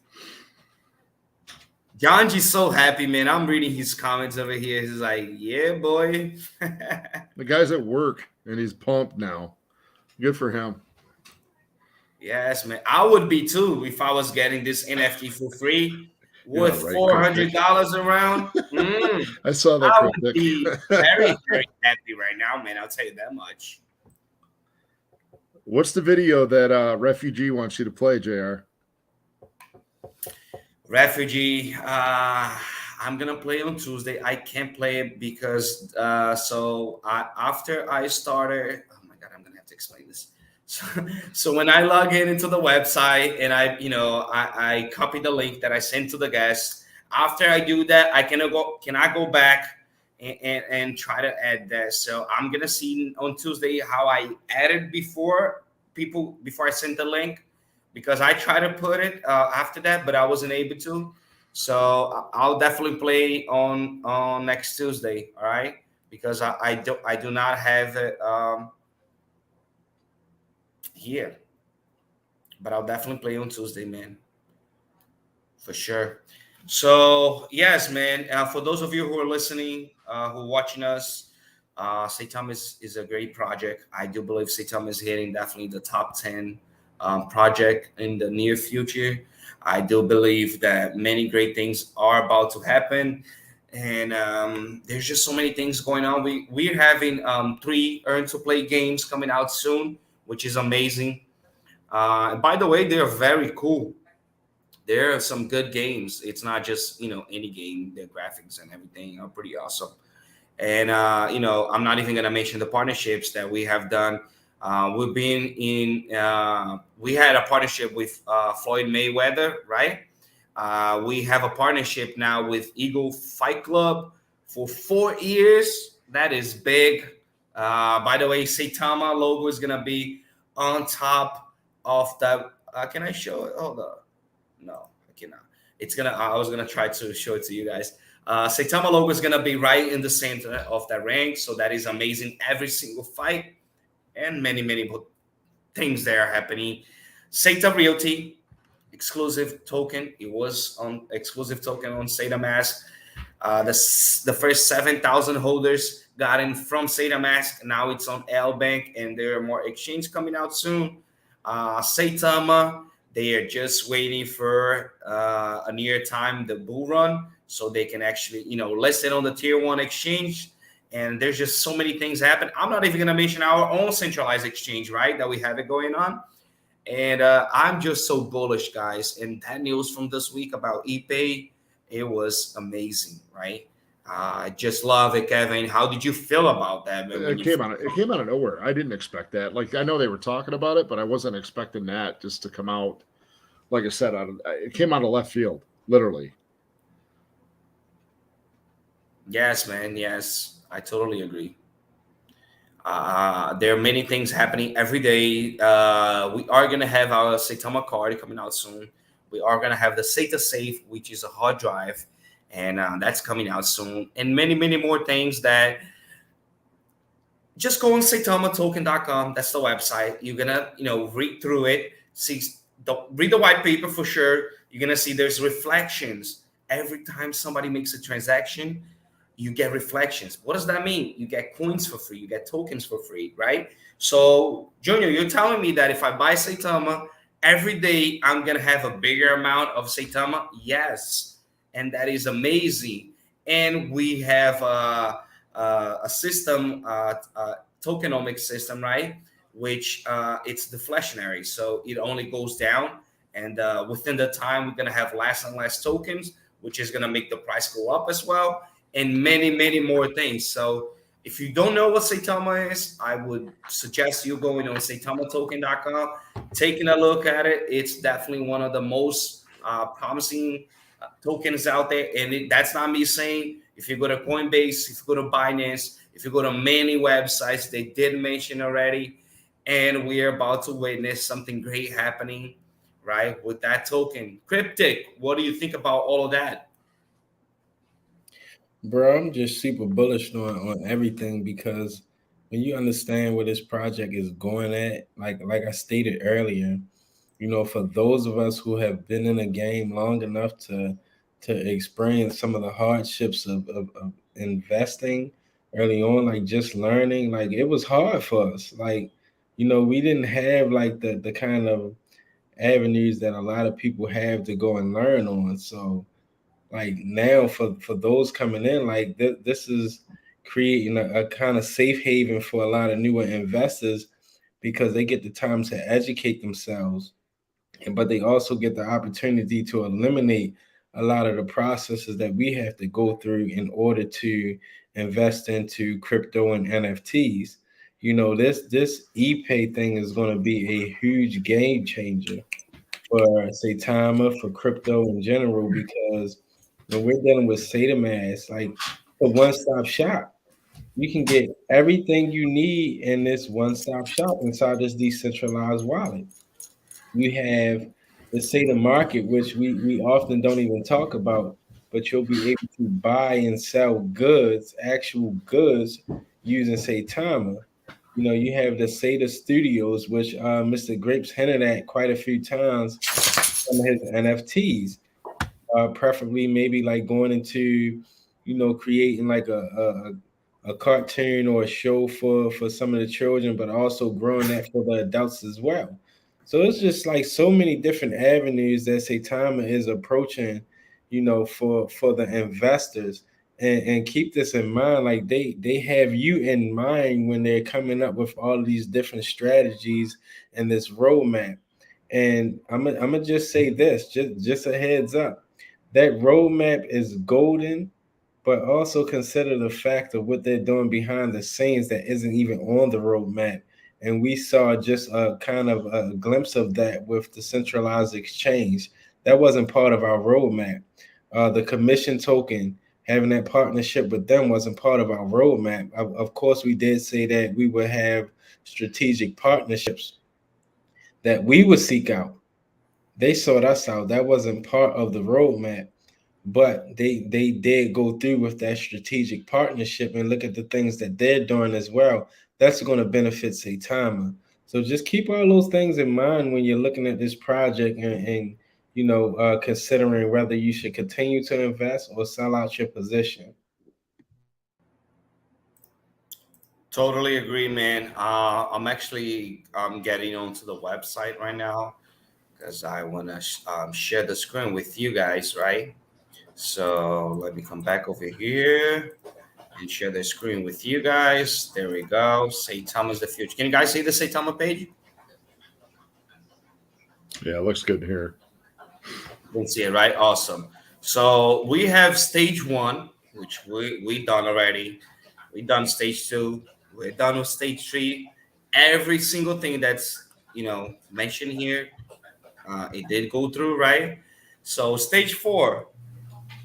Janji's so happy, man. I'm reading his comments over here. He's like, "Yeah, boy." The guy's at work and he's pumped now. Good for him. Yes, man. I would be too if I was getting this NFT for free. With $400 around, I saw that. I would be very, very happy right now, man. I'll tell you that much. What's the video that Refugee wants you to play, JR? Refugee, I'm gonna play on Tuesday. I can't play it because after I started, oh my god, I'm gonna have to explain this. So when I log into the website and I copy the link that I sent to the guests. After I do that, I can go back and try to add that. So I'm gonna see on Tuesday how I added before I sent the link, because I tried to put it after that, but I wasn't able to. So I'll definitely play on next Tuesday. All right, because I do not have it. Here, but I'll definitely play on Tuesday, man, for sure. So yes, man, for those of you who are listening, who are watching us, Saitama is a great project. I do believe Saitama is hitting definitely the top 10 project in the near future. I do believe that many great things are about to happen, and there's just so many things going on. We're having 3 earn to play games coming out soon, which is amazing. By the way, they're very cool. There are some good games. It's not just any game. Their graphics and everything are pretty awesome. And I'm not even gonna mention the partnerships that we have done. We've been in. We had a partnership with Floyd Mayweather, right? We have a partnership now with Eagle Fight Club for 4 years. That is big. By the way, Saitama logo is gonna be on top of that. Can I show it? Hold on. No, I cannot. I was gonna try to show it to you guys. Saitama logo is gonna be right in the center of that ring, so that is amazing. Every single fight and many things that are happening. Saita Realty exclusive token. It was on exclusive token on Saita Mask. The first 7,000 holders got in from Saita Mask. Now it's on L Bank, and there are more exchanges coming out soon. Saitama, they are just waiting for a near time the bull run, so they can actually list it on the tier 1 exchange. And there's just so many things happen. I'm not even gonna mention our own centralized exchange, right? That we have it going on. And I'm just so bullish, guys. And that news from this week about ePay, it was amazing, right? I just love it, Kevin. How did you feel about that? It came out of nowhere. I didn't expect that. Like, I know they were talking about it, but I wasn't expecting that just to come out. Like I said, it came out of left field, literally. Yes, man. Yes, I totally agree. There are many things happening every day. We are going to have our Saitama card coming out soon. We are going to have the Saita Safe, which is a hard drive, and that's coming out soon. And many more things that just go on SaitamaToken.com. That's the website. You're going to, read through it. Read the white paper for sure. You're going to see there's reflections. Every time somebody makes a transaction, you get reflections. What does that mean? You get coins for free. You get tokens for free, right? So, Junior, you're telling me that if I buy Saitama, every day I'm going to have a bigger amount of Saitama? Yes. And that is amazing. And we have a system, tokenomics system, right? Which it's deflationary. So it only goes down. And within the time, we're going to have less and less tokens, which is going to make the price go up as well. And many more things. So If you don't know what Saitama is, I would suggest you going on saitamatoken.com, taking a look at it. It's definitely one of the most promising tokens out there. And that's not me saying. If you go to Coinbase, if you go to Binance, if you go to many websites, they did mention already. And we are about to witness something great happening, right, with that token. Cryptic, what do you think about all of that? Bro, I'm just super bullish on everything, because when you understand where this project is going at, like I stated earlier, for those of us who have been in a game long enough to experience some of the hardships of investing early on, like just learning, like it was hard for us. Like, we didn't have like the kind of avenues that a lot of people have to go and learn on. So like now for those coming in, like this is creating a kind of safe haven for a lot of newer investors, because they get the time to educate themselves, but they also get the opportunity to eliminate a lot of the processes that we have to go through in order to invest into crypto and NFTs. This ePay thing is going to be a huge game changer for Saitama, for crypto in general, because when we're dealing with SataMask, like a one-stop shop, you can get everything you need in this one-stop shop inside this decentralized wallet. You have the Sata market, which we often don't even talk about, but you'll be able to buy and sell goods, actual goods, using Saitama. You have the Sata Studios, which Mr. Grapes hinted at quite a few times, some of his NFTs, preferably maybe like going into, creating like a cartoon or a show for some of the children, but also growing that for the adults as well. So it's just like so many different avenues that Saitama is approaching, for the investors. And keep this in mind, like they have you in mind when they're coming up with all of these different strategies and this roadmap. And I'm gonna just say this, just a heads up, that roadmap is golden, but also consider the fact of what they're doing behind the scenes that isn't even on the roadmap. And we saw just a kind of a glimpse of that with the centralized exchange. That wasn't part of our roadmap. The commission token, having that partnership with them, wasn't part of our roadmap. Of course, we did say that we would have strategic partnerships that we would seek out. They sought us out. That wasn't part of the roadmap, but they did go through with that strategic partnership, and look at the things that they're doing as well. That's going to benefit Saitama. So just keep all those things in mind when you're looking at this project, and considering whether you should continue to invest or sell out your position. Totally agree, man. I'm actually getting onto the website right now because I want to share the screen with you guys, right? So let me come back over here and share the screen with you guys. There we go. Saitama's the future. Can you guys see the Saitama page? Yeah, it looks good here. You can see it, right? Awesome. So we have stage one, which we done already. We done stage two. We're done with stage three. Every single thing that's mentioned here, it did go through, right? So stage four,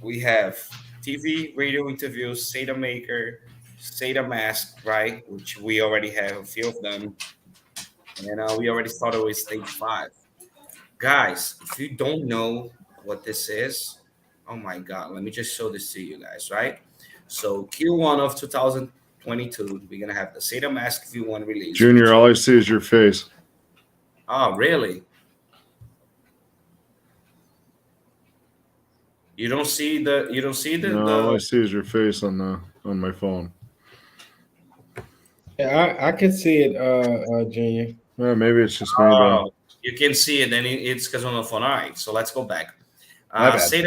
we have TV, radio interviews, Sata Maker, Sata Mask, right? Which we already have a few of them. And we already started with stage five. Guys, if you don't know what this is, oh my God, let me just show this to you guys, right? So Q1 of 2022, we're going to have the Sata Mask V1 release. Junior, all I see is your face. Oh, really? You don't see the No, all I see is your face on my phone. Yeah, I can see it, Junior. Well, maybe it's just me. Then. You can see it, then it's because on the phone. All right, so let's go back. My bad.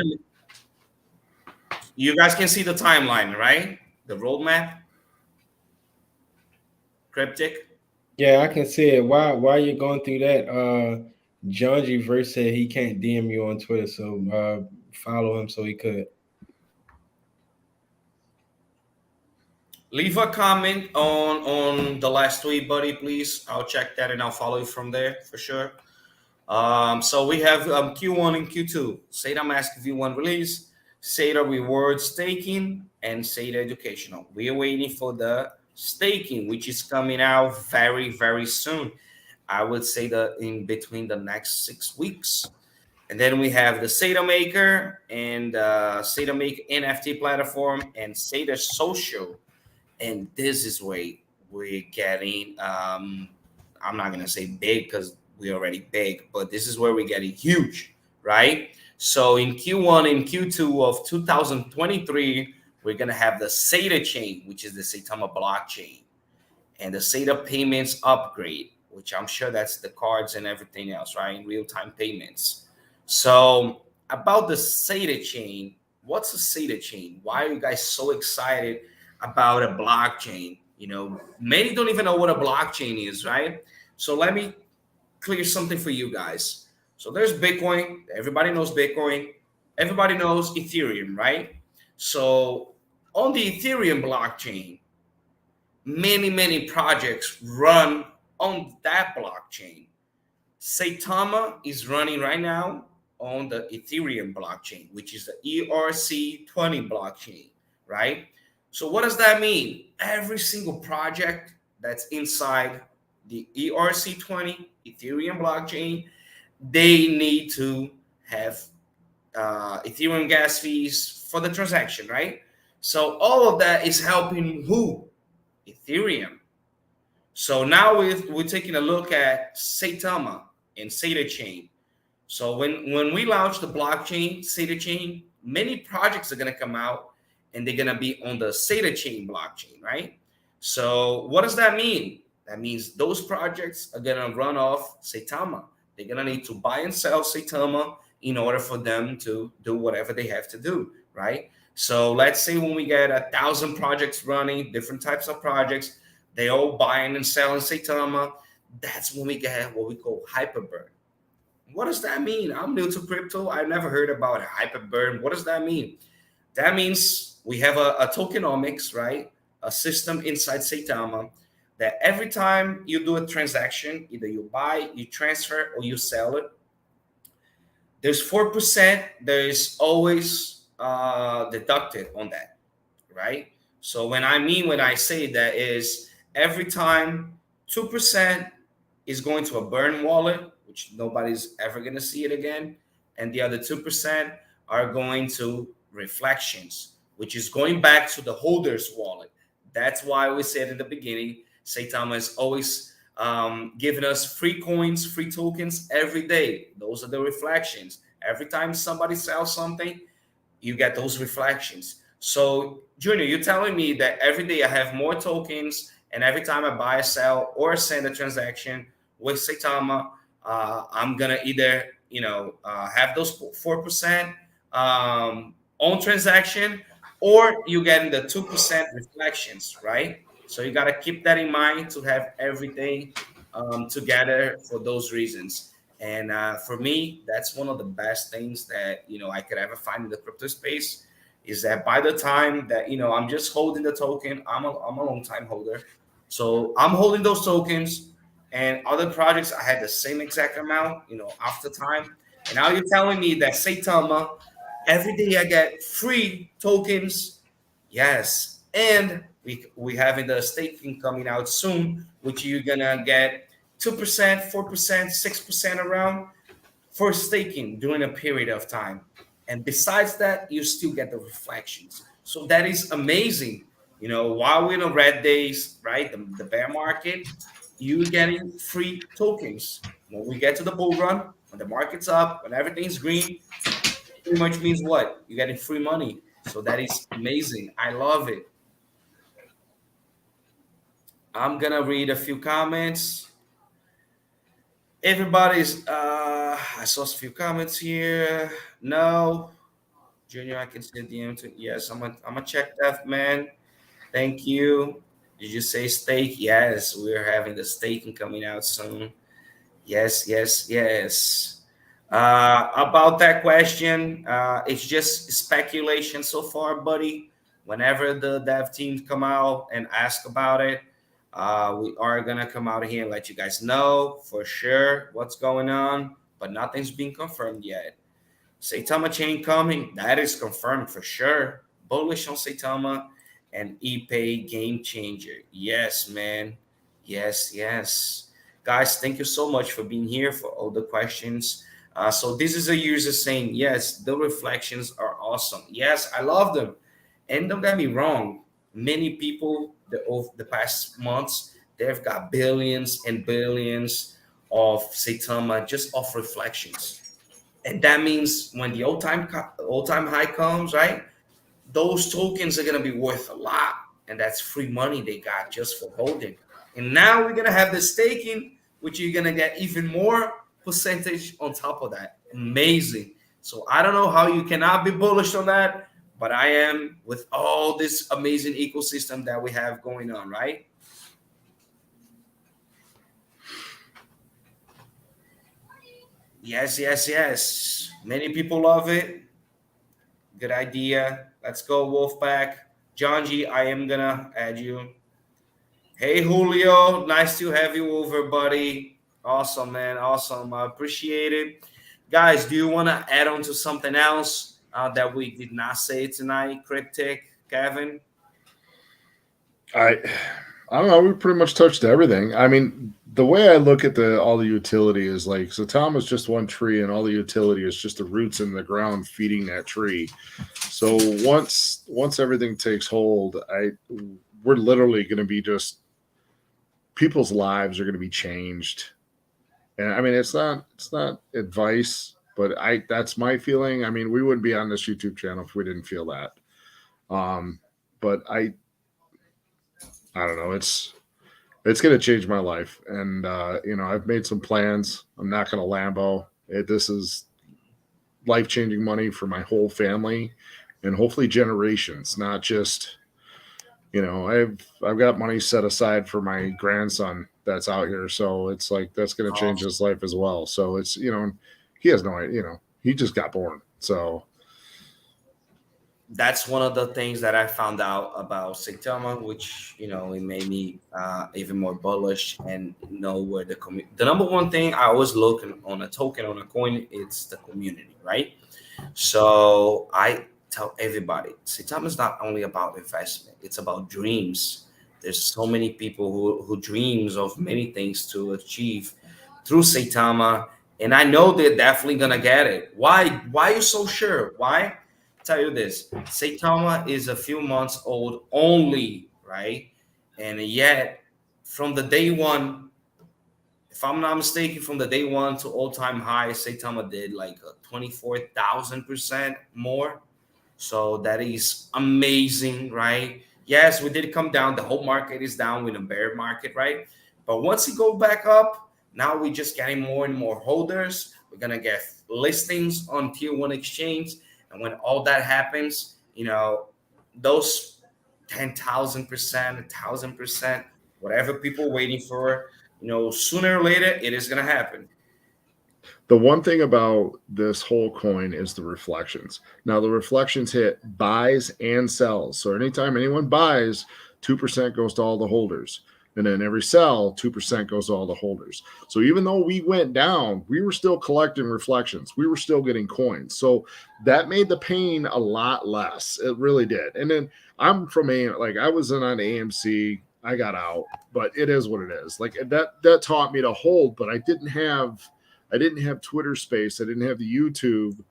You guys can see the timeline, right? The roadmap. Cryptic. Yeah, I can see it. While you're going through that, John G. Verse said he can't DM you on Twitter, so follow him so he could. Leave a comment on the last tweet, buddy, please. I'll check that and I'll follow you from there for sure. So we have Q1 and Q2. SATA Mask V1 release, SATA Reward Staking, and SATA Educational. We are waiting for the staking, which is coming out very, very soon. I would say that in between the next 6 weeks. And then we have the SATA Maker and SATA Maker NFT platform and SATA Social. And this is where we're getting, I'm not going to say big because we're already big, but this is where we're getting huge, right? So in Q1 and Q2 of 2023, we're going to have the SATA chain, which is the Saitama blockchain, and the SATA payments upgrade, which I'm sure that's the cards and everything else, right? In real-time payments. So about the SATA chain, what's a SATA chain? Why are you guys so excited about a blockchain? You know, many don't even know what a blockchain is, right? So let me clear something for you guys. So there's Bitcoin. Everybody knows Bitcoin. Everybody knows Ethereum, right? So on the Ethereum blockchain, many projects run on that blockchain. Saitama is running right now on the Ethereum blockchain, which is the ERC20 blockchain, right? So what does that mean? Every single project that's inside the ERC20 Ethereum blockchain, they need to have Ethereum gas fees for the transaction, right? So all of that is helping who? Ethereum. So now we're taking a look at Saitama and SATA chain. So when we launch the blockchain, SATA chain, many projects are going to come out and they're going to be on the SATA chain blockchain, right? So what does that mean? That means those projects are going to run off Saitama. They're going to need to buy and sell Saitama in order for them to do whatever they have to do, right? So let's say when we get 1,000 projects running, different types of projects, they all buying and selling Saitama. That's when we get what we call hyperburn. What does that mean? I'm new to crypto. I've never heard about hyperburn. What does that mean? That means we have a tokenomics, right? A system inside Saitama that every time you do a transaction, either you buy, you transfer, or you sell it, there's 4%. There is always deducted on that, right? So when I say that is every time 2% is going to a burn wallet, which nobody's ever going to see it again, and the other 2% are going to reflections, which is going back to the holder's wallet. That's why we said in the beginning, Saitama is always giving us free coins, free tokens every day. Those are the reflections. Every time somebody sells something, you get those reflections. So, Junior, you're telling me that every day I have more tokens, and every time I buy, sell, or send a transaction with Saitama, I'm gonna either have those 4% on transaction, or you getting the 2% reflections, right? So you got to keep that in mind to have everything together for those reasons. And for me, that's one of the best things that I could ever find in the crypto space, is that by the time that I'm just holding the token, I'm a long time holder, so I'm holding those tokens. And other projects, I had the same exact amount, after time. And now you're telling me that Saitama, every day I get free tokens. Yes. And we having the staking coming out soon, which you're gonna get 2%, 4%, 6% around for staking during a period of time. And besides that, you still get the reflections. So that is amazing. While we're in the red days, right? The bear market, you getting free tokens. When we get to the bull run, when the market's up, when everything's green, pretty much means what? You're getting free money. So that is amazing. I love it. I'm gonna read a few comments. Everybody's I saw a few comments here. No, Junior, I can see the answer. Yes, I'm a check that, man. Thank you. Did you say steak? Yes, we're having the staking coming out soon. Yes. About that question, it's just speculation so far, buddy. whenever the dev teams come out and ask about it, we are gonna come out here and let you guys know for sure what's going on, but nothing's been confirmed yet. Saitama chain coming, that is confirmed for sure. Bullish on Saitama and ePay game changer. Yes, man. Yes, yes. Guys, thank you so much for being here, for all the questions. So this is a user saying, yes, the reflections are awesome. Yes, I love them. And don't get me wrong, many people over the past months, they've got billions and billions of Saitama just off reflections. And that means when the all-time high comes, right? Those tokens are gonna be worth a lot, and that's free money they got just for holding. And now we're gonna have the staking, which you're gonna get even more percentage on top of that. Amazing. So I don't know how you cannot be bullish on that, but I am with all this amazing ecosystem that we have going on, right? Yes, yes, yes. Many people love it. Good idea. Let's go, Wolfpack. John G, I am gonna add you. Hey, Julio. Nice to have you over, buddy. Awesome, man. Awesome. I appreciate it. Guys, do you want to add on to something else that we did not say tonight? Cryptic, Kevin? I don't know. We pretty much touched everything. I mean, the way I look at all the utility is like Saitama is just one tree, and all the utility is just the roots in the ground feeding that tree. So once everything takes hold, we're literally going to be just people's lives are going to be changed. And I mean, it's not advice, but that's my feeling. I mean, we wouldn't be on this YouTube channel if we didn't feel that. But I don't know. It's going to change my life. And, I've made some plans. I'm not going to Lambo. This is life-changing money for my whole family and hopefully generations, not just, I've got money set aside for my grandson that's out here. So it's like, that's going to change his life as well. So it's, he has no idea, he just got born. So that's one of the things that I found out about Saitama, which it made me even more bullish and know where the number one thing I always look on a token, on a coin, it's the community, right? So I tell everybody, Saitama is not only about investment; it's about dreams. There's so many people who dreams of many things to achieve through Saitama, and I know they're definitely gonna get it. Why are you so sure? Why? Tell you this, Saitama is a few months old only, right? And yet from the day one, if I'm not mistaken, from the day one to all-time high, Saitama did like 24,000% more. So that is amazing, right? Yes, we did come down. The whole market is down with a bear market, right? But once it go back up, now we're just getting more and more holders. We're gonna get listings on tier 1 exchange. And when all that happens, those 10,000%, 1,000%, whatever people waiting for, sooner or later, it is going to happen. The one thing about this whole coin is the reflections. Now, the reflections hit buys and sells. So anytime anyone buys, 2% goes to all the holders. And then every sell, 2% goes to all the holders. So even though we went down, we were still collecting reflections. We were still getting coins. So that made the pain a lot less. It really did. And then I'm from I was in on AMC. I got out, but it is what it is. Like that taught me to hold, but I didn't have Twitter space. I didn't have the YouTube,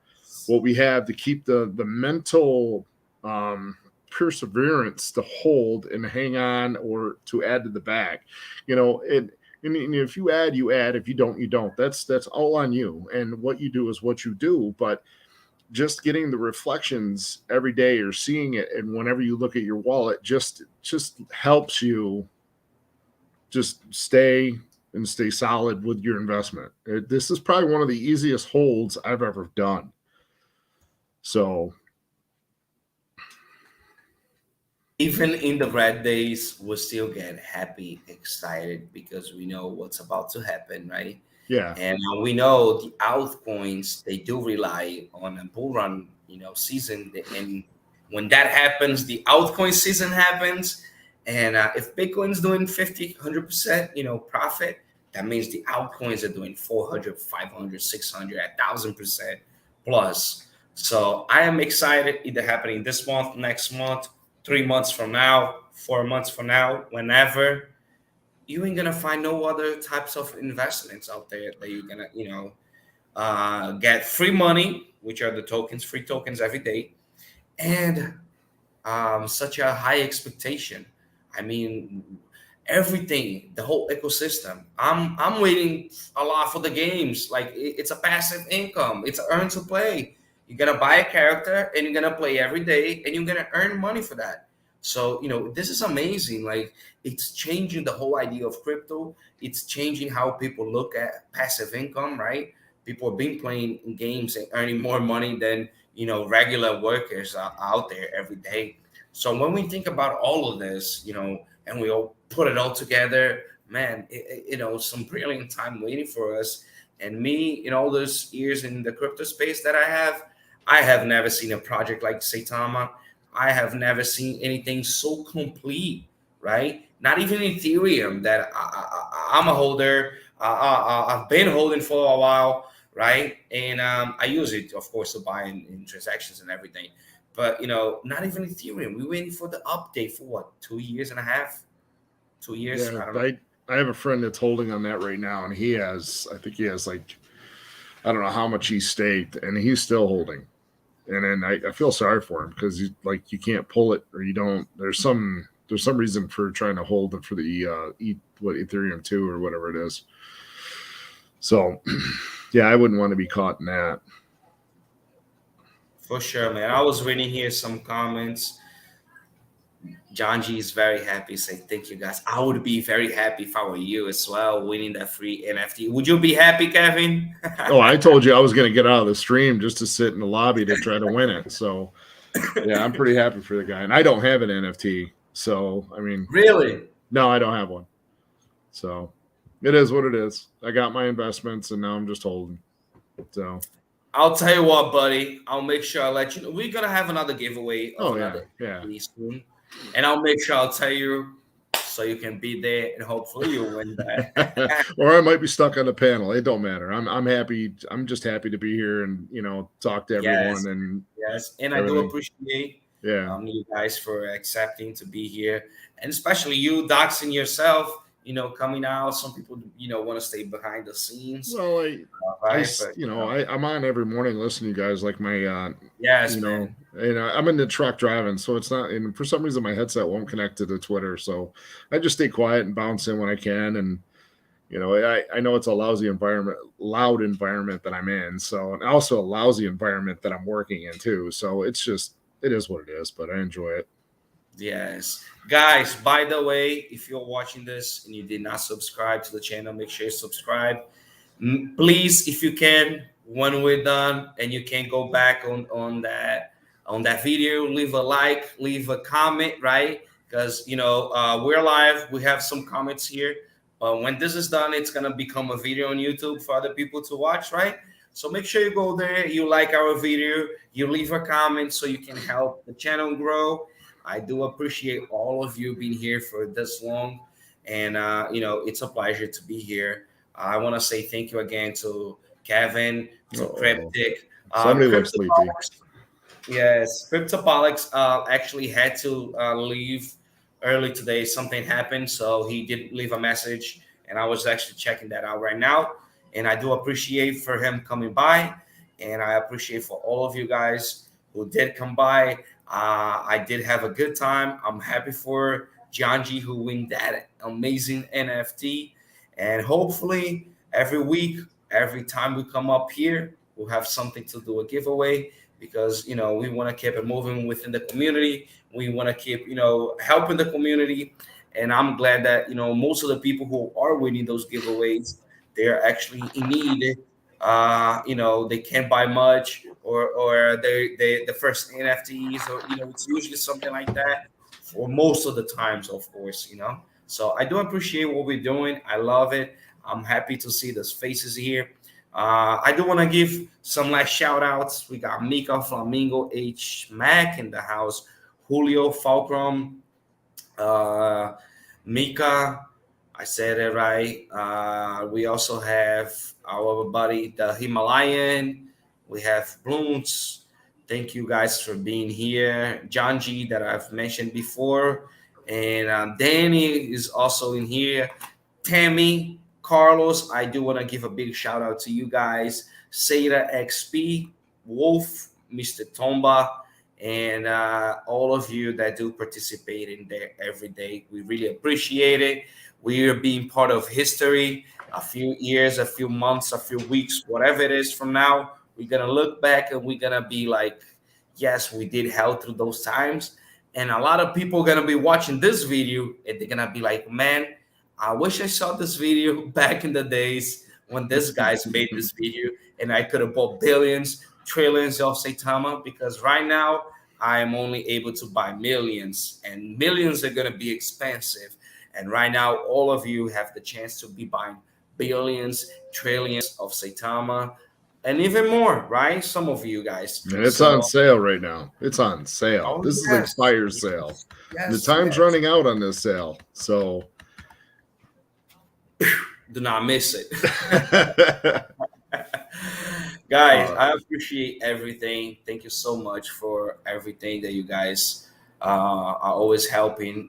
what we have to keep the mental perseverance to hold and hang on or to add to the back. If you add, you add. If you don't, you don't. That's all on you. And what you do is what you do. But just getting the reflections every day or seeing it, and whenever you look at your wallet, just helps you just stay solid with your investment. This is probably one of the easiest holds I've ever done. So even in the red days, we still get happy, excited, because we know what's about to happen, right? Yeah. And we know the altcoins, they do rely on a bull run, season. And When that happens, the altcoin season happens. And if Bitcoin's doing 50, 100%, profit, that means the altcoins are doing 400, 500, 600, 1,000% plus. So I am excited, either happening this month, next month, 3 months from now, 4 months from now, whenever. You ain't gonna find no other types of investments out there that you're gonna, get free money, which are the tokens, free tokens every day, and such a high expectation. I mean, everything, the whole ecosystem. I'm waiting a lot for the games. Like it's a passive income. It's earn to play. You're gonna buy a character and you're gonna play every day, and you're gonna earn money for that. So this is amazing. Like it's changing the whole idea of crypto. It's changing how people look at passive income. Right? People have been playing games and earning more money than regular workers are out there every day. So when we think about all of this, and we all put it all together, man, some brilliant time waiting for us. And me, in all those years in the crypto space that I have never seen a project like Saitama. I have never seen anything so complete, right? Not even Ethereum that I'm a holder. I've been holding for a while, right? And I use it, of course, to buy in transactions and everything. But not even Ethereum. We're waiting for the update for what, 2.5 years? 2 years? Yeah, I don't know. I have a friend that's holding on that right now, and I think he has like, I don't know how much he staked, and he's still holding. And then I feel sorry for him because you can't pull it, or you don't. There's some reason for trying to hold it for the Ethereum 2 or whatever it is. So yeah, I wouldn't want to be caught in that. For sure, man. I was reading here some comments. John G is very happy, saying thank you guys. I would be very happy if I were you as well, winning that free NFT. Would you be happy, Kevin? Oh, I told you I was going to get out of the stream just to sit in the lobby to try to win it. So yeah, I'm pretty happy for the guy. And I don't have an NFT. So, I mean, really? No, I don't have one. So it is what it is. I got my investments and now I'm just holding. So I'll tell you what, buddy. I'll make sure I'll let you know. We're going to have another giveaway. Yeah. Soon. And I'll make sure I'll tell you so you can be there and hopefully you'll win that. Or I might be stuck on the panel. It don't matter. I'm happy. I'm just happy to be here and talk to everyone. Yes, and everything. I do appreciate you guys for accepting to be here, and especially you doxing yourself. Coming out. Some people, want to stay behind the scenes. Well, I'm on every morning listening to you guys. Like my, man. I'm in the truck driving, so it's not. And for some reason, my headset won't connect to the Twitter, so I just stay quiet and bounce in when I can. And I know it's a loud environment that I'm in. So, and also a lousy environment that I'm working in too. So it is what it is. But I enjoy it. Yes, guys, by the way, if you're watching this and you did not subscribe to the channel, make sure you subscribe. Please, if you can, when we're done and you can go back on that video, leave a like, leave a comment, right? Because we're live, we have some comments here, but when this is done, it's gonna become a video on YouTube for other people to watch, right? So make sure you go there, you like our video, you leave a comment so you can help the channel grow. I do appreciate all of you being here for this long. And, it's a pleasure to be here. I want to say thank you again to Kevin, to Cryptic. Somebody looks sleepy. Yes, Cryptopolics actually had to leave early today. Something happened, so he did leave a message. And I was actually checking that out right now. And I do appreciate for him coming by. And I appreciate for all of you guys who did come by. I did have a good time. I'm happy for John G who win that amazing NFT. And hopefully every week, every time we come up here, we'll have something to do a giveaway because, we want to keep it moving within the community. We want to keep, helping the community. And I'm glad that, most of the people who are winning those giveaways, they're actually in need. They can't buy much or they the first NFTs or it's usually something like that for most of the times, of course, So I do appreciate what we're doing. I love it. I'm happy to see those faces here. I do want to give some last shout outs. We got Mika Flamingo H Mac in the house, Julio Fulcrum, Mika, I said it right. We also have our buddy the Himalayan. We have Blooms. Thank you guys for being here. John G that I've mentioned before, and Danny is also in here. Tammy, Carlos, I do want to give a big shout out to you guys. Seda XP, Wolf, Mr. Tomba, and all of you that do participate in there every day. We really appreciate it. We are being part of history. A few years, a few months, a few weeks, whatever it is from now, we're going to look back and we're going to be like, yes, we did hell through those times. And a lot of people are going to be watching this video and they're going to be like, man, I wish I saw this video back in the days when this guys made this video and I could have bought billions, trillions of Saitama, because right now I am only able to buy millions, and millions are going to be expensive. And right now, all of you have the chance to be buying billions, trillions of Saitama, and even more, right? Some of you guys. And it's on sale right now. It's on sale. Oh, this is like fire sale. The time's running out on this sale. So do not miss it. Guys, I appreciate everything. Thank you so much for everything that you guys are always helping,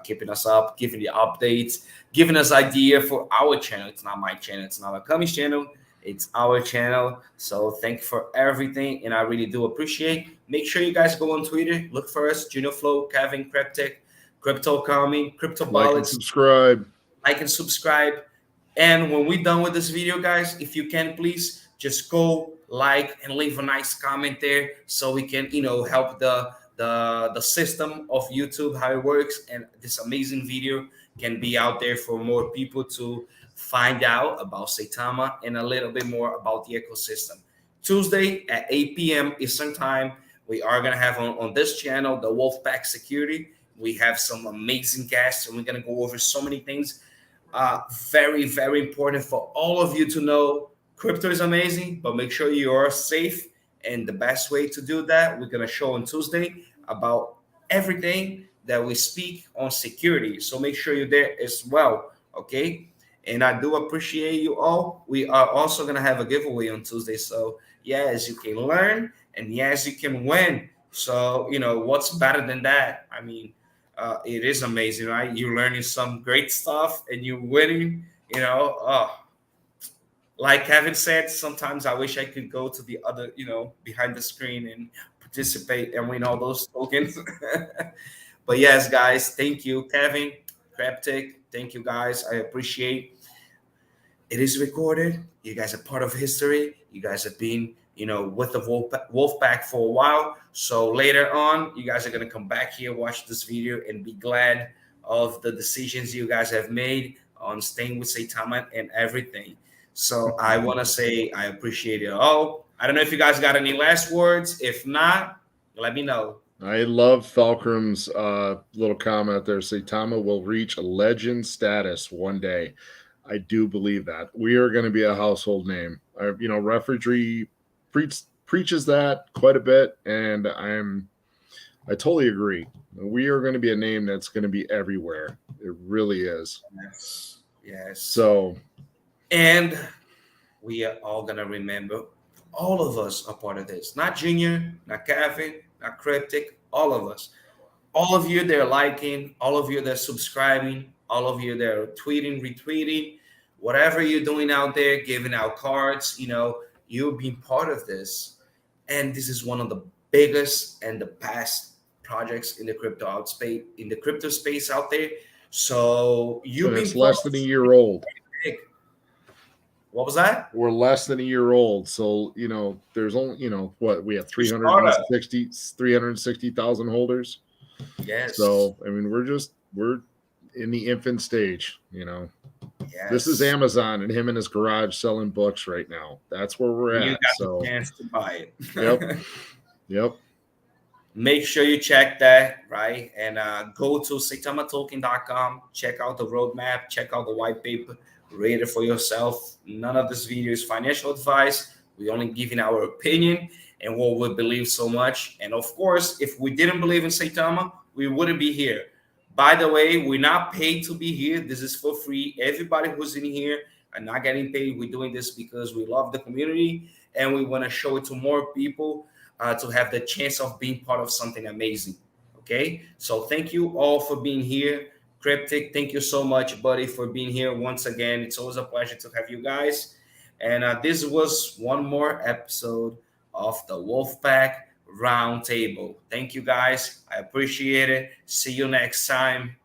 keeping us up, giving the updates, giving us idea for our channel. It's not my channel. It's not Akami's channel. It's our channel. So thank you for everything. And I really do appreciate. Make sure you guys go on Twitter. Look for us, Junior Flow, Kevin Cryptic, Crypto Kami, Crypto like and subscribe. Like and subscribe. And when we're done with this video, guys, if you can, please just go like and leave a nice comment there so we can, help the system of YouTube, how it works. And this amazing video can be out there for more people to find out about Saitama and a little bit more about the ecosystem. Tuesday at 8 p.m. Eastern Time, we are going to have on this channel, the Wolfpack Security. We have some amazing guests and we're going to go over so many things. Very, very important for all of you to know. Crypto is amazing, but make sure you are safe. And the best way to do that, we're going to show on Tuesday about everything that we speak on security. So make sure you're there as well. Okay. And I do appreciate you all. We are also going to have a giveaway on Tuesday. So yes, you can learn and yes, you can win. So, what's better than that? I mean, it is amazing, right? You're learning some great stuff and you're winning, like Kevin said, sometimes I wish I could go to the other, behind the screen and participate and win all those tokens. But yes, guys, thank you, Kevin, Cryptic. Thank you, guys. I appreciate it. Is recorded. You guys are part of history. You guys have been, with the Wolfpack for a while. So later on, you guys are going to come back here, watch this video, and be glad of the decisions you guys have made on staying with Saitama and everything. So I want to say I appreciate it all. I don't know if you guys got any last words. If not, let me know. I love Falcrum's little comment there. Saitama will reach a legend status one day. I do believe that. We are going to be a household name. Referee preaches that quite a bit, and I totally agree. We are going to be a name that's going to be everywhere. It really is. Yes. So... And we are all going to remember, all of us are part of this. Not Junior, not Kevin, not Cryptic, all of us. All of you that are liking, all of you that are subscribing, all of you that are tweeting, retweeting, whatever you're doing out there, giving out cards, you're being part of this. And this is one of the biggest and the best projects in the crypto space out there. So it's less than a year old. What was that? We're less than a year old. So, there's only, we have 360,000 holders. Yes. So, I mean, we're in the infant stage, Yes. This is Amazon and him in his garage selling books right now. That's where we're at. You got the chance to buy it. Yep. Make sure you check that, right? And go to SaitamaToken.com. Check out the roadmap. Check out the white paper. Read it for yourself. None of this video is financial advice. We only giving our opinion and what we believe so much. And of course, if we didn't believe in Saitama, we wouldn't be here. By the way, we're not paid to be here. This is for free. Everybody who's in here are not getting paid. We're doing this because we love the community and we want to show it to more people to have the chance of being part of something amazing. Okay, so thank you all for being here. Cryptic, thank you so much, buddy, for being here once again. It's always a pleasure to have you guys. And this was one more episode of the Wolfpack Roundtable. Thank you, guys. I appreciate it. See you next time.